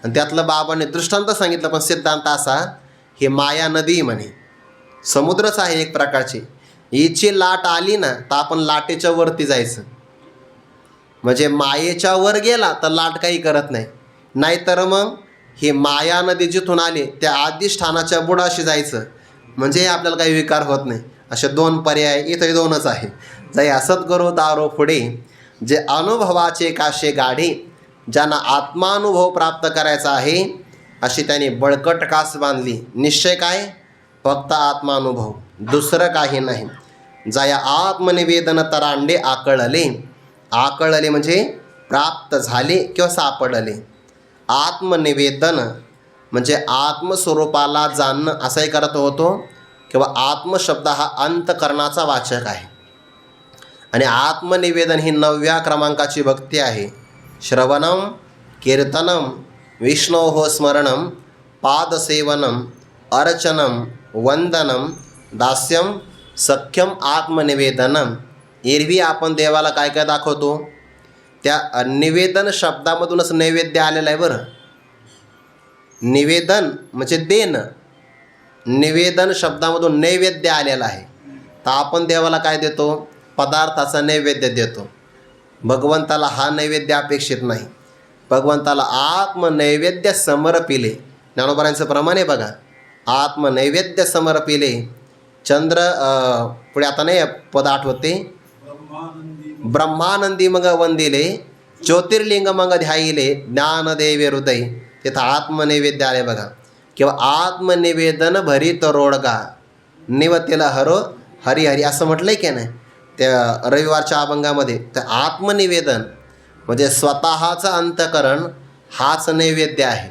आणि त्यातलं बाबाने दृष्टांत सांगितलं, पण सिद्धांत असा, हे माया नदी म्हणे, समुद्रच आहे एक प्रकारची. हिची लाट आली ना तर आपण लाटेच्या वरती जायचं, म्हणजे मायेच्या वर गेला तर लाट काही करत नाही. नाहीतर मग ही माया नदी जिथून आली त्या अधिष्ठानाच्या बुडाशी जायचं, म्हणजे आपल्याला काही विकार होत नाही. असे 2 पर्याय इथं 2च आहे. जय असद्गुरु दारो पुढे, जे अनुभवाचे काशे गाढे, ज्यांना आत्मानुभव प्राप्त करायचा आहे अशी त्याने बळकट कास बांधली. निश्चय काय? फक्त आत्मानुभव, दुसरं काही नाही. जाया आत्मनिवेदन तरांडे आकळले. आकळले म्हणजे प्राप्त झाले किंवा सापडले. आत्मनिवेदन म्हणजे आत्मस्वरूपाला जाणणं असाही करत होतो किंवा आत्मशब्द हा अंतकरणाचा वाचक आहे. आणि आत्मनिवेदन ही 9व्या क्रमांकाची भक्ती आहे. श्रवणम कीर्तनम विष्णोः स्मरणम पादसेवनम अर्चनम वंदनम दास्यम सख्यम आत्मनिवेदनम. एरवी आपण देवाला काय काय दाखवतो? त्या निवेदन शब्दामधूनच नैवेद्य आलेलं आहे बरं. निवेदन म्हणजे देणं, निवेदन शब्दामधून नैवेद्य आलेला आहे. तर आपण देवाला काय देतो? पदार्थाचा नैवेद्य देतो. भगवंताला हा नैवेद्य अपेक्षित नाही. भगवंताला आत्मनैवेद्य समर्पिले. ज्ञानोबारांचं प्रमाण आहे बघा. आत्मनैवेद्य समर्पिले. चंद्र पुढे आता नाही पद आठवते. ब्रह्मानंदी मग वंदिले ज्योतिर्लिंग मग ध्यायिले ज्ञानदेवे हृदय. तिथं आत्मनैवेद्य आले बघा. किंवा आत्मनिवेदन भरीत रोडगा निवतेला हरो हरिहरी असं म्हटलंय की नाही त्या रविवारच्या अभंगामध्ये. तर आत्मनिवेदन म्हणजे स्वतःचं अंतकरण हाच नैवेद्य आहे.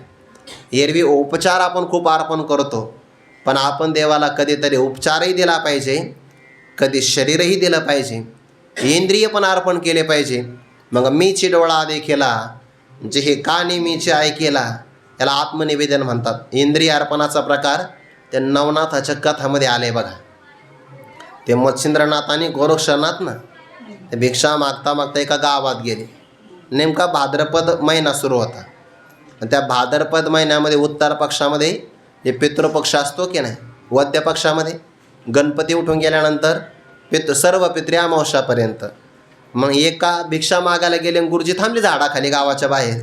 एरवी उपचार आपण खूप अर्पण करतो, पण आपण देवाला कधीतरी उपचारही दिला पाहिजे, कधी शरीरही दिलं पाहिजे, इंद्रिय पण अर्पण केले पाहिजे. मग मीची डोळा देखिला म्हणजे हे कानी मीचे ऐकेला, याला आत्मनिवेदन म्हणतात. इंद्रिय अर्पणाचा प्रकार त्या नवनाथाच्या कथामध्ये आले बघा. ते मच्छिंद्रनाथ आणि गोरक्षनाथ ना ते भिक्षा मागता मागता एका गावात गेले. नेमका भाद्रपद महिना सुरू होता. त्या भाद्रपद महिन्यामध्ये उत्तर पक्षामध्ये जे पितृपक्ष असतो की नाही, वद्य पक्षामध्ये गणपती उठून गेल्यानंतर सर्व पित्री अमावस्यापर्यंत. मग एका भिक्षा मागायला गेले आणि गुरुजी थांबले झाडाखाली गावाच्या बाहेर.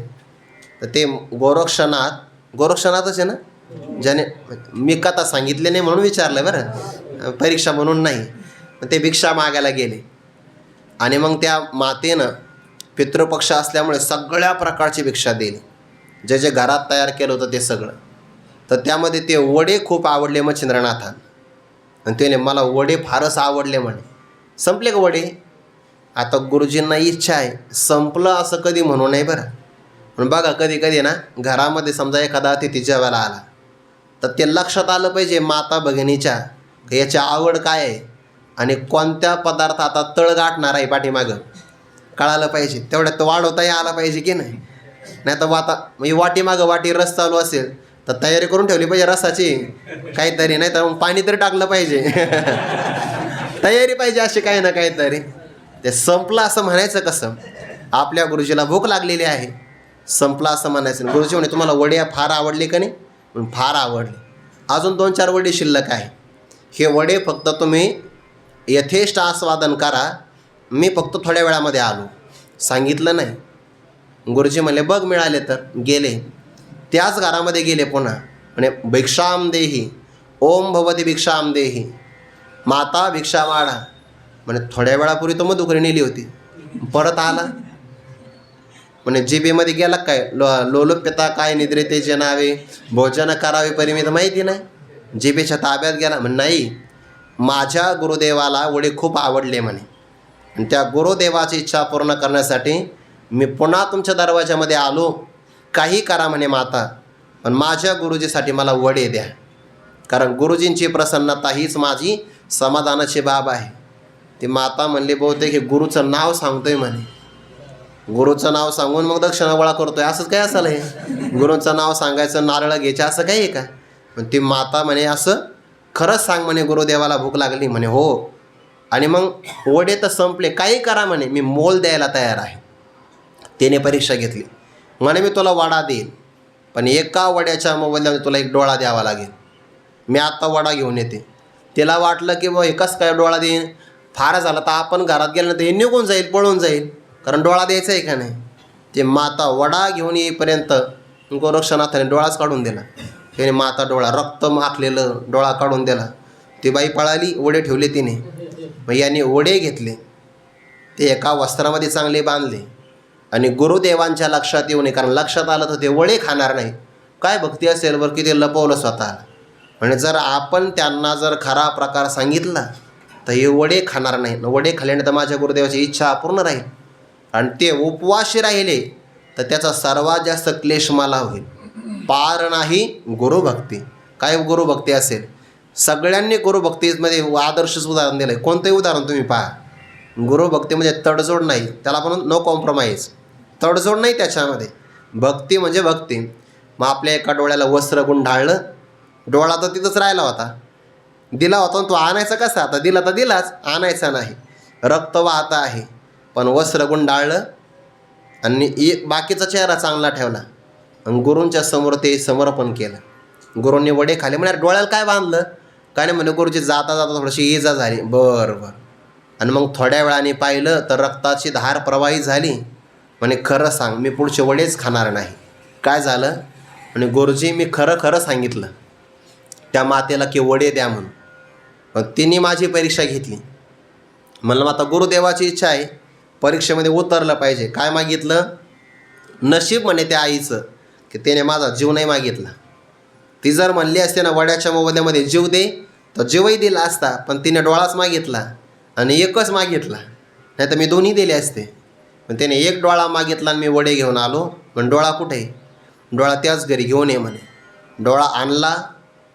तर ते गोरक्षनाथच आहे ना, ज्याने मी कथा सांगितली नाही म्हणून विचारलं बरं, परीक्षा म्हणून नाही. ते भिक्षा मागायला गेले आणि मग त्या मातेनं पितृपक्ष असल्यामुळे सगळ्या प्रकारची भिक्षा दिली, जे जे घरात तयार केलं होतं ते सगळं. तर त्यामध्ये ते वडे खूप आवडले मच्छिंद्रनाथांना. आणि त्याने मला वडे फारच आवडले म्हणे. संपले का वडे? आता गुरुजींना इच्छा आहे संपलं असं कधी म्हणू नये बरं. पण बघा कधी कधी ना घरामध्ये समजा एखादा अतिथी जेवायला आला तर ते लक्षात आलं पाहिजे माता भगिनीच्या याची आवड काय आहे आणि कोणत्या पदार्थ आता तळ गाठणार आहे पाठीमागं कळालं पाहिजे. तेवढ्यात तो वाढवताही आला पाहिजे की नाही. नाही तर म्हणजे वाटीमागं वाटी रस चालू असेल तर तयारी करून ठेवली पाहिजे रसाची काहीतरी, नाही तर मग पाणी तरी टाकलं पाहिजे. तयारी पाहिजे अशी काही ना काहीतरी. ते संपलं असं म्हणायचं कसं? आपल्या गुरुजीला भूक लागलेली आहे, संपला असं म्हणायचं. गुरुजी म्हणे तुम्हाला वडे फार आवडले का नाही? म्हणून फार आवडले. अजून 2-4 वडे शिल्लक आहे. हे वडे फक्त तुम्ही यथेष्ट आस्वादन करा, मी फक्त थोड्या वेळामध्ये आलो. सांगितलं नाही. गुरुजी म्हणले बघ मिळाले तर. गेले त्याच घरामध्ये गेले पुन्हा. म्हणे भिक्षाम देही ओम भवती भिक्षाम देही. माता भिक्षा माडा. म्हणे थोड्या वेळापूर्वी तो मधुकरी नेली होती, परत आला. म्हणे जिभेमध्ये गेला काय लोलुप्यता काय निद्रिते जे नावे भोजन करावे परिमित माहिती नाही. जिभेच्या ताब्यात गेला. म्हणे नाही, माझ्या गुरुदेवाला वडे खूप आवडले म्हणे. आणि त्या गुरुदेवाची इच्छा पूर्ण करण्यासाठी मी पुन्हा तुमच्या दरवाजामध्ये आलो. काही करा म्हणे माता, पण माझ्या गुरुजीसाठी मला वडे द्या, कारण गुरुजींची प्रसन्नता हीच माझी समाधानाची बाब आहे. ती माता म्हणली बहुतेक हे गुरुचं नाव सांगतोय म्हणे. गुरुचं नाव सांगून मग दक्षिणा गोळा करतोय असंच काय असेल हे? गुरुचं नाव सांगायचं नारळ घ्यायचं असं काही आहे का? पण ती माता म्हणे असं खरंच सांग म्हणे गुरुदेवाला भूक लागली म्हणे. हो. आणि मग वडे तर संपले, काही करा म्हणे मी मोल द्यायला तयार आहे. त्याने परीक्षा घेतली. म्हणे मी तुला वडा देईन, पण एका वड्याच्या मोबदल्यामध्ये तुला एक डोळा द्यावा लागेल. मी आत्ता वडा घेऊन येते. तिला वाटलं की बा एकच काय डोळा देईन, फार झालं तर आपण घरात गेल्यानंतर हे निघून जाईल, पळून जाईल, कारण डोळा द्यायचा आहे का नाही. ते माता वडा घेऊन येईपर्यंत गोरक्षनाथाने डोळाच काढून दिला. त्याने माता डोळा रक्त माखलेलं डोळा काढून दिला. ती बाई पळाली, वडे ठेवले तिने. मग याने वडे घेतले, ते एका वस्त्रामध्ये चांगले बांधले आणि गुरुदेवांच्या लक्षात येऊ नये, कारण लक्षात आलं तर ते वडे खाणार नाही. काय भक्ती असेल बरं की ते लपवलं स्वतः. म्हणजे जर आपण त्यांना जर खरा प्रकार सांगितला तर हे वडे खाणार नाही. वडे खाल्ल्याने तर माझ्या गुरुदेवाची इच्छा अपूर्ण राहील. आणि ते उपवाशी राहिले तर त्याचा सर्वात जास्त क्लेश मला होईल. पार नाही गुरुभक्ती. काय गुरुभक्ती असेल, सगळ्यांनी गुरुभक्तीमध्ये आदर्शच उदाहरण दिलं आहे. कोणतंही उदाहरण तुम्ही पहा, गुरुभक्ती म्हणजे तडजोड नाही, त्याला आपण नो कॉम्प्रोमाइज. तडजोड नाही त्याच्यामध्ये. भक्ती म्हणजे भक्ती. मग आपल्या एका डोळ्याला वस्त्र गुंडाळलं, डोळा तर तिथंच राहिला होता, दिला होता तो आणायचा कसा, आता दिला तर दिलाच, आणायचा नाही. रक्त वाहत आहे पण वस्त्र गुंडाळलं आणि बाकीचा चेहरा चांगला ठेवला आणि गुरूंच्या समोर ते समर्पण केलं. गुरूंनी वडे खाले. म्हणजे डोळ्याला काय बांधलं, काय नाही म्हणे गुरुजी जाता जाता थोडीशी इजा झाली. बरं बरं. आणि मग थोड्या वेळाने पाहिलं तर रक्ताची धार प्रवाहित झाली. म्हणे खरं सांग मी पुढचे वडेच खाणार नाही. काय झालं म्हणे गुरुजी मी खरं खरं सांगितलं त्या मातेला की वडे द्या म्हणून. मग तिने माझी परीक्षा घेतली. म्हणलं मग आता गुरुदेवाची इच्छा आहे, परीक्षेमध्ये उतरलं पाहिजे. काय मागितलं, नशीब म्हणे त्या आईचं की त्याने माझा जीव नाही मागितला. ती जर म्हणली असते ना वड्याच्या मोबदल्यामध्ये जीव दे तर जीवही दिला असता, पण तिने डोळाच मागितला आणि एकच मागितला, नाही तर मी दोन्ही दिले असते. पण त्याने एक डोळा मागितला आणि मी वडे घेऊन आलो. पण डोळा कुठे, डोळा त्याच घरी घेऊन ये म्हणे. डोळा आणला,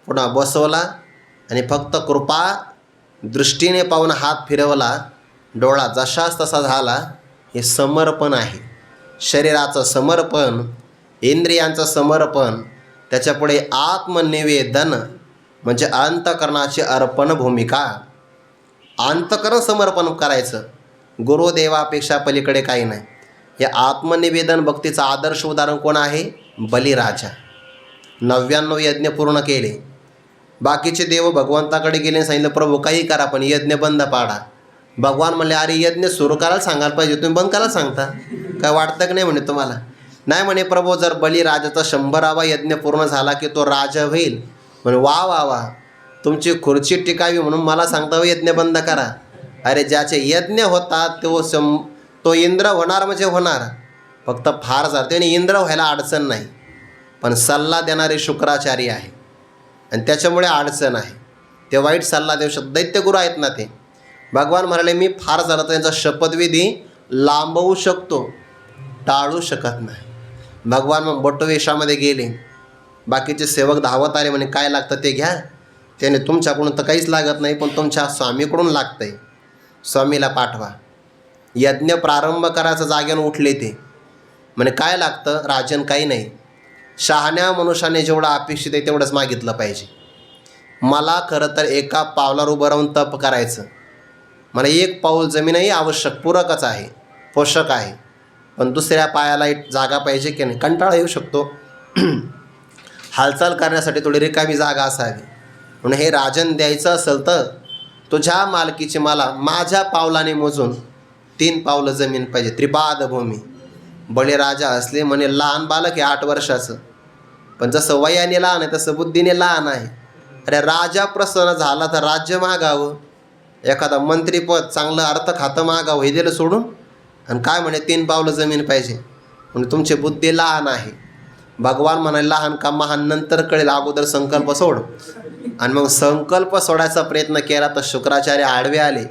पुन्हा बसवला आणि फक्त कृपा दृष्टीने पाहून हात फिरवला. डोळा जशाच तसा झाला. हे समर्पण आहे. शरीराचं समर्पण, इंद्रियांचं समर्पण, त्याच्यापुढे आत्मनिवेदन म्हणजे अंतकरणाची अर्पण भूमिका. अंतकरण समर्पण करायचं, गुरुदेवापेक्षा पलीकडे काही नाही. या आत्मनिवेदन भक्तीचं आदर्श उदाहरण कोण आहे, बलिराजा. 99 यज्ञ पूर्ण केले. बाकीचे देव भगवंताकडे गेले आणि सांगितलं प्रभू काही करा पण यज्ञ बंद पाडा. भगवान म्हणले अरे यज्ञ सुरू करायला सांगायला पाहिजे, तुम्ही बंद करायला सांगता, काय वाटतं की नाही म्हणे तुम्हाला. नाही म्हणे प्रभू जर बलिराजाचा 100वा यज्ञ पूर्ण झाला की तो राजा होईल. म्हणे वा वा वा, तुमची खुर्ची टिकावी म्हणून मला सांगता यज्ञ बंद करा. अरे ज्याचे यज्ञ होतात तो इंद्र होणार म्हणजे होणार. फक्त फार जर त्याने इंद्र व्हायला अडचण नाही, पण सल्ला देणारे शुक्राचार्य आहे आणि त्याच्यामुळे अडचण आहे. ते वाईट सल्ला देऊ शकतात, दैत्यगुरू आहेत ना ते. भगवान म्हणाले मी फार झालं तर त्यांचा शपथविधी लांबवू शकतो, टाळू शकत नाही. भगवान मग बटवेशामध्ये गेले. बाकीचे सेवक धावत आले, म्हणे काय लागतं ते घ्या. त्याने तुमच्याकडून तर काहीच लागत नाही, पण तुमच्या स्वामीकडून लागतं आहे, स्वामीला पाठवा. यज्ञ प्रारंभ करायचं जाग्यानं उठले ते. म्हणे काय लागतं राजन, काही नाही. शहाण्या मनुष्याने जेवढं अपेक्षित आहे तेवढंच मागितलं पाहिजे. मला खरं तर एका पावलावर उभं राहून तप करायचं. मला एक पाऊल जमीनही आवश्यक, पूरकच आहे, पोषक आहे. पण दुसऱ्या पायाला एक जागा पाहिजे की नाही, कंटाळा येऊ शकतो. हालचाल करण्यासाठी थोडी रिकामी जागा असावी. म्हणून हे राजन द्यायचं असेल तर तुझ्या मालकीची मला माझ्या पावलाने मोजून 3 पावलं जमीन पाहिजे, त्रिपाद भूमी. बळीराजा असले म्हणे लहान बालक आहे 8 वर्षाचं, पण जसं वयाने लहान आहे तसं बुद्धीने लहान आहे. अरे राजा प्रसन्न झाला तर राज्य मागावं, एखादा मंत्रीपद चांगलं अर्थ खातं मागावं, हे दिलं सोडून. आणि काय म्हणे 3 पावलं जमीन पाहिजे. म्हणजे तुमची बुद्धी लहान आहे. भगवान म्हणाले लहान का महान नंतर कळेल, अगोदर संकल्प सोड. आणि मग संकल्प सोडायचा प्रयत्न केला तर शुक्राचार्य आडवे आले.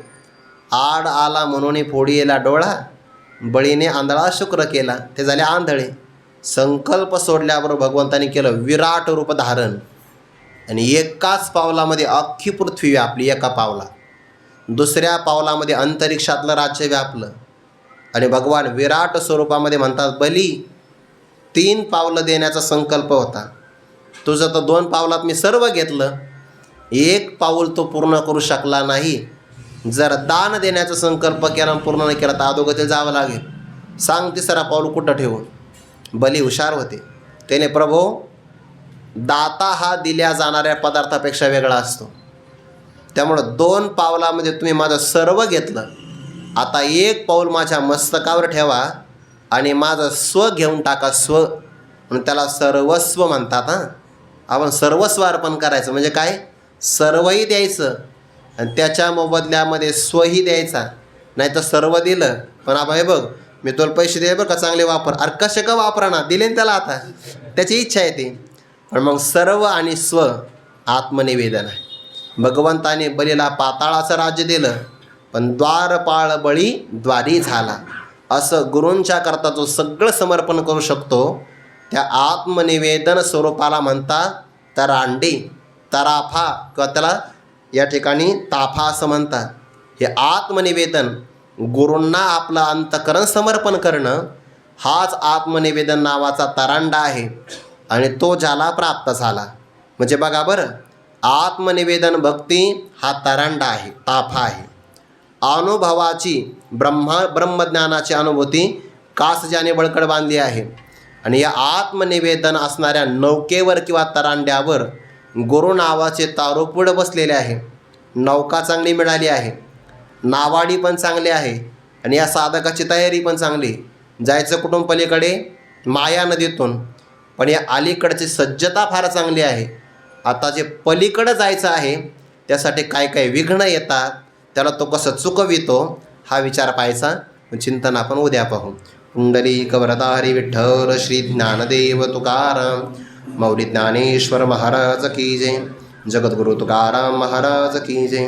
आड आला म्हणून फोडी येला डोळा, बळीने आंधळा शुक्र केला, ते झाले आंधळे. संकल्प सोडल्याबरोबर भगवंतानी केलं विराट रूप धारण आणि एकाच पावलामध्ये अख्खी पृथ्वी व्यापली. एका पावला, दुसऱ्या पावलामध्ये अंतरिक्षातलं राज्य व्यापलं. आणि भगवान विराट स्वरूपामध्ये म्हणतात बली 3 पावलं देण्याचा संकल्प होता, तुझं तर 2 पावलात मी सर्व घेतलं, 1 पाऊल तो पूर्ण करू शकला नाही. जर दान देण्याचा संकल्प केला पूर्ण नाही केला तर अधोगतीला जावं लागेल. सांग 3रा पाऊल कुठं ठेवून. बली हुशार होते. त्याने प्रभो दाता हा दिल्या जाणाऱ्या पदार्थापेक्षा वेगळा असतो, त्यामुळं 2 पावलामध्ये तुम्ही माझं सर्व घेतलं, आता 1 पाऊल माझ्या मस्तकावर ठेवा आणि माझं स्व घेऊन टाका. स्व म्हणून त्याला सर्वस्व म्हणतात. आपण सर्वस्व अर्पण करायचं म्हणजे काय, सर्वही द्यायचं आणि त्याच्या मोबदल्यामध्ये स्वही द्यायचा. नाही तर सर्व दिलं पण आपण हे बघ मी तुला पैसे दे बरं का, चांगले वापर. अरे कसे का वापरा ना, दिले ना त्याला, आता त्याची इच्छा आहे ती. पण मग सर्व आणि स्व आत्मनिवेदन आहे. भगवंताने बलीला पाताळाचं राज्य दिलं, पण द्वारपाळ बळी द्वारी झाला. असं गुरूंच्या करता जो सगळं समर्पण करू शकतो त्या आत्मनिवेदन स्वरूपाला म्हणतात तरांडी, तराफा, किंवा त्याला या ठिकाणी ताफा असं म्हणतात. हे आत्मनिवेदन, गुरूंना आपलं अंतःकरण समर्पण करणं, हाच आत्मनिवेदन नावाचा तरांडा आहे. आणि तो ज्याला प्राप्त झाला म्हणजे बघा बरं, आत्मनिवेदन भक्ती हा तरांडा आहे, ताफा आहे. अनुभवाची ब्रह्मज्ञानाची अनुभूती कास ज्याने बळकट बांधली आहे. आणि या आत्मनिवेदन असणाऱ्या नौकेवर किंवा तरांड्यावर गुरु नावाचे तारोपुड बसलेले आहे. नौका चांगली मिळाली आहे, नावाडी पण चांगली आहे, आणि या साधकाची तयारी पण चांगली. जायचं कुठून पलीकडे? माया नदीतून. पण या अलीकडची सज्जता फार चांगली आहे. आता जे पलीकडं जायचं आहे त्यासाठी काय काय विघ्न येतात, त्याला तो कसं चुकवितो हा विचार पाहायचा. चिंतन आपण उद्या पाहू. पुंडलिक वरदा हरी विठ्ठल श्री ज्ञानदेव तुकाराम मौली ज्ञानेश्वर महाराज की जय. जगद्गुरु तुकाराम महाराज की जय.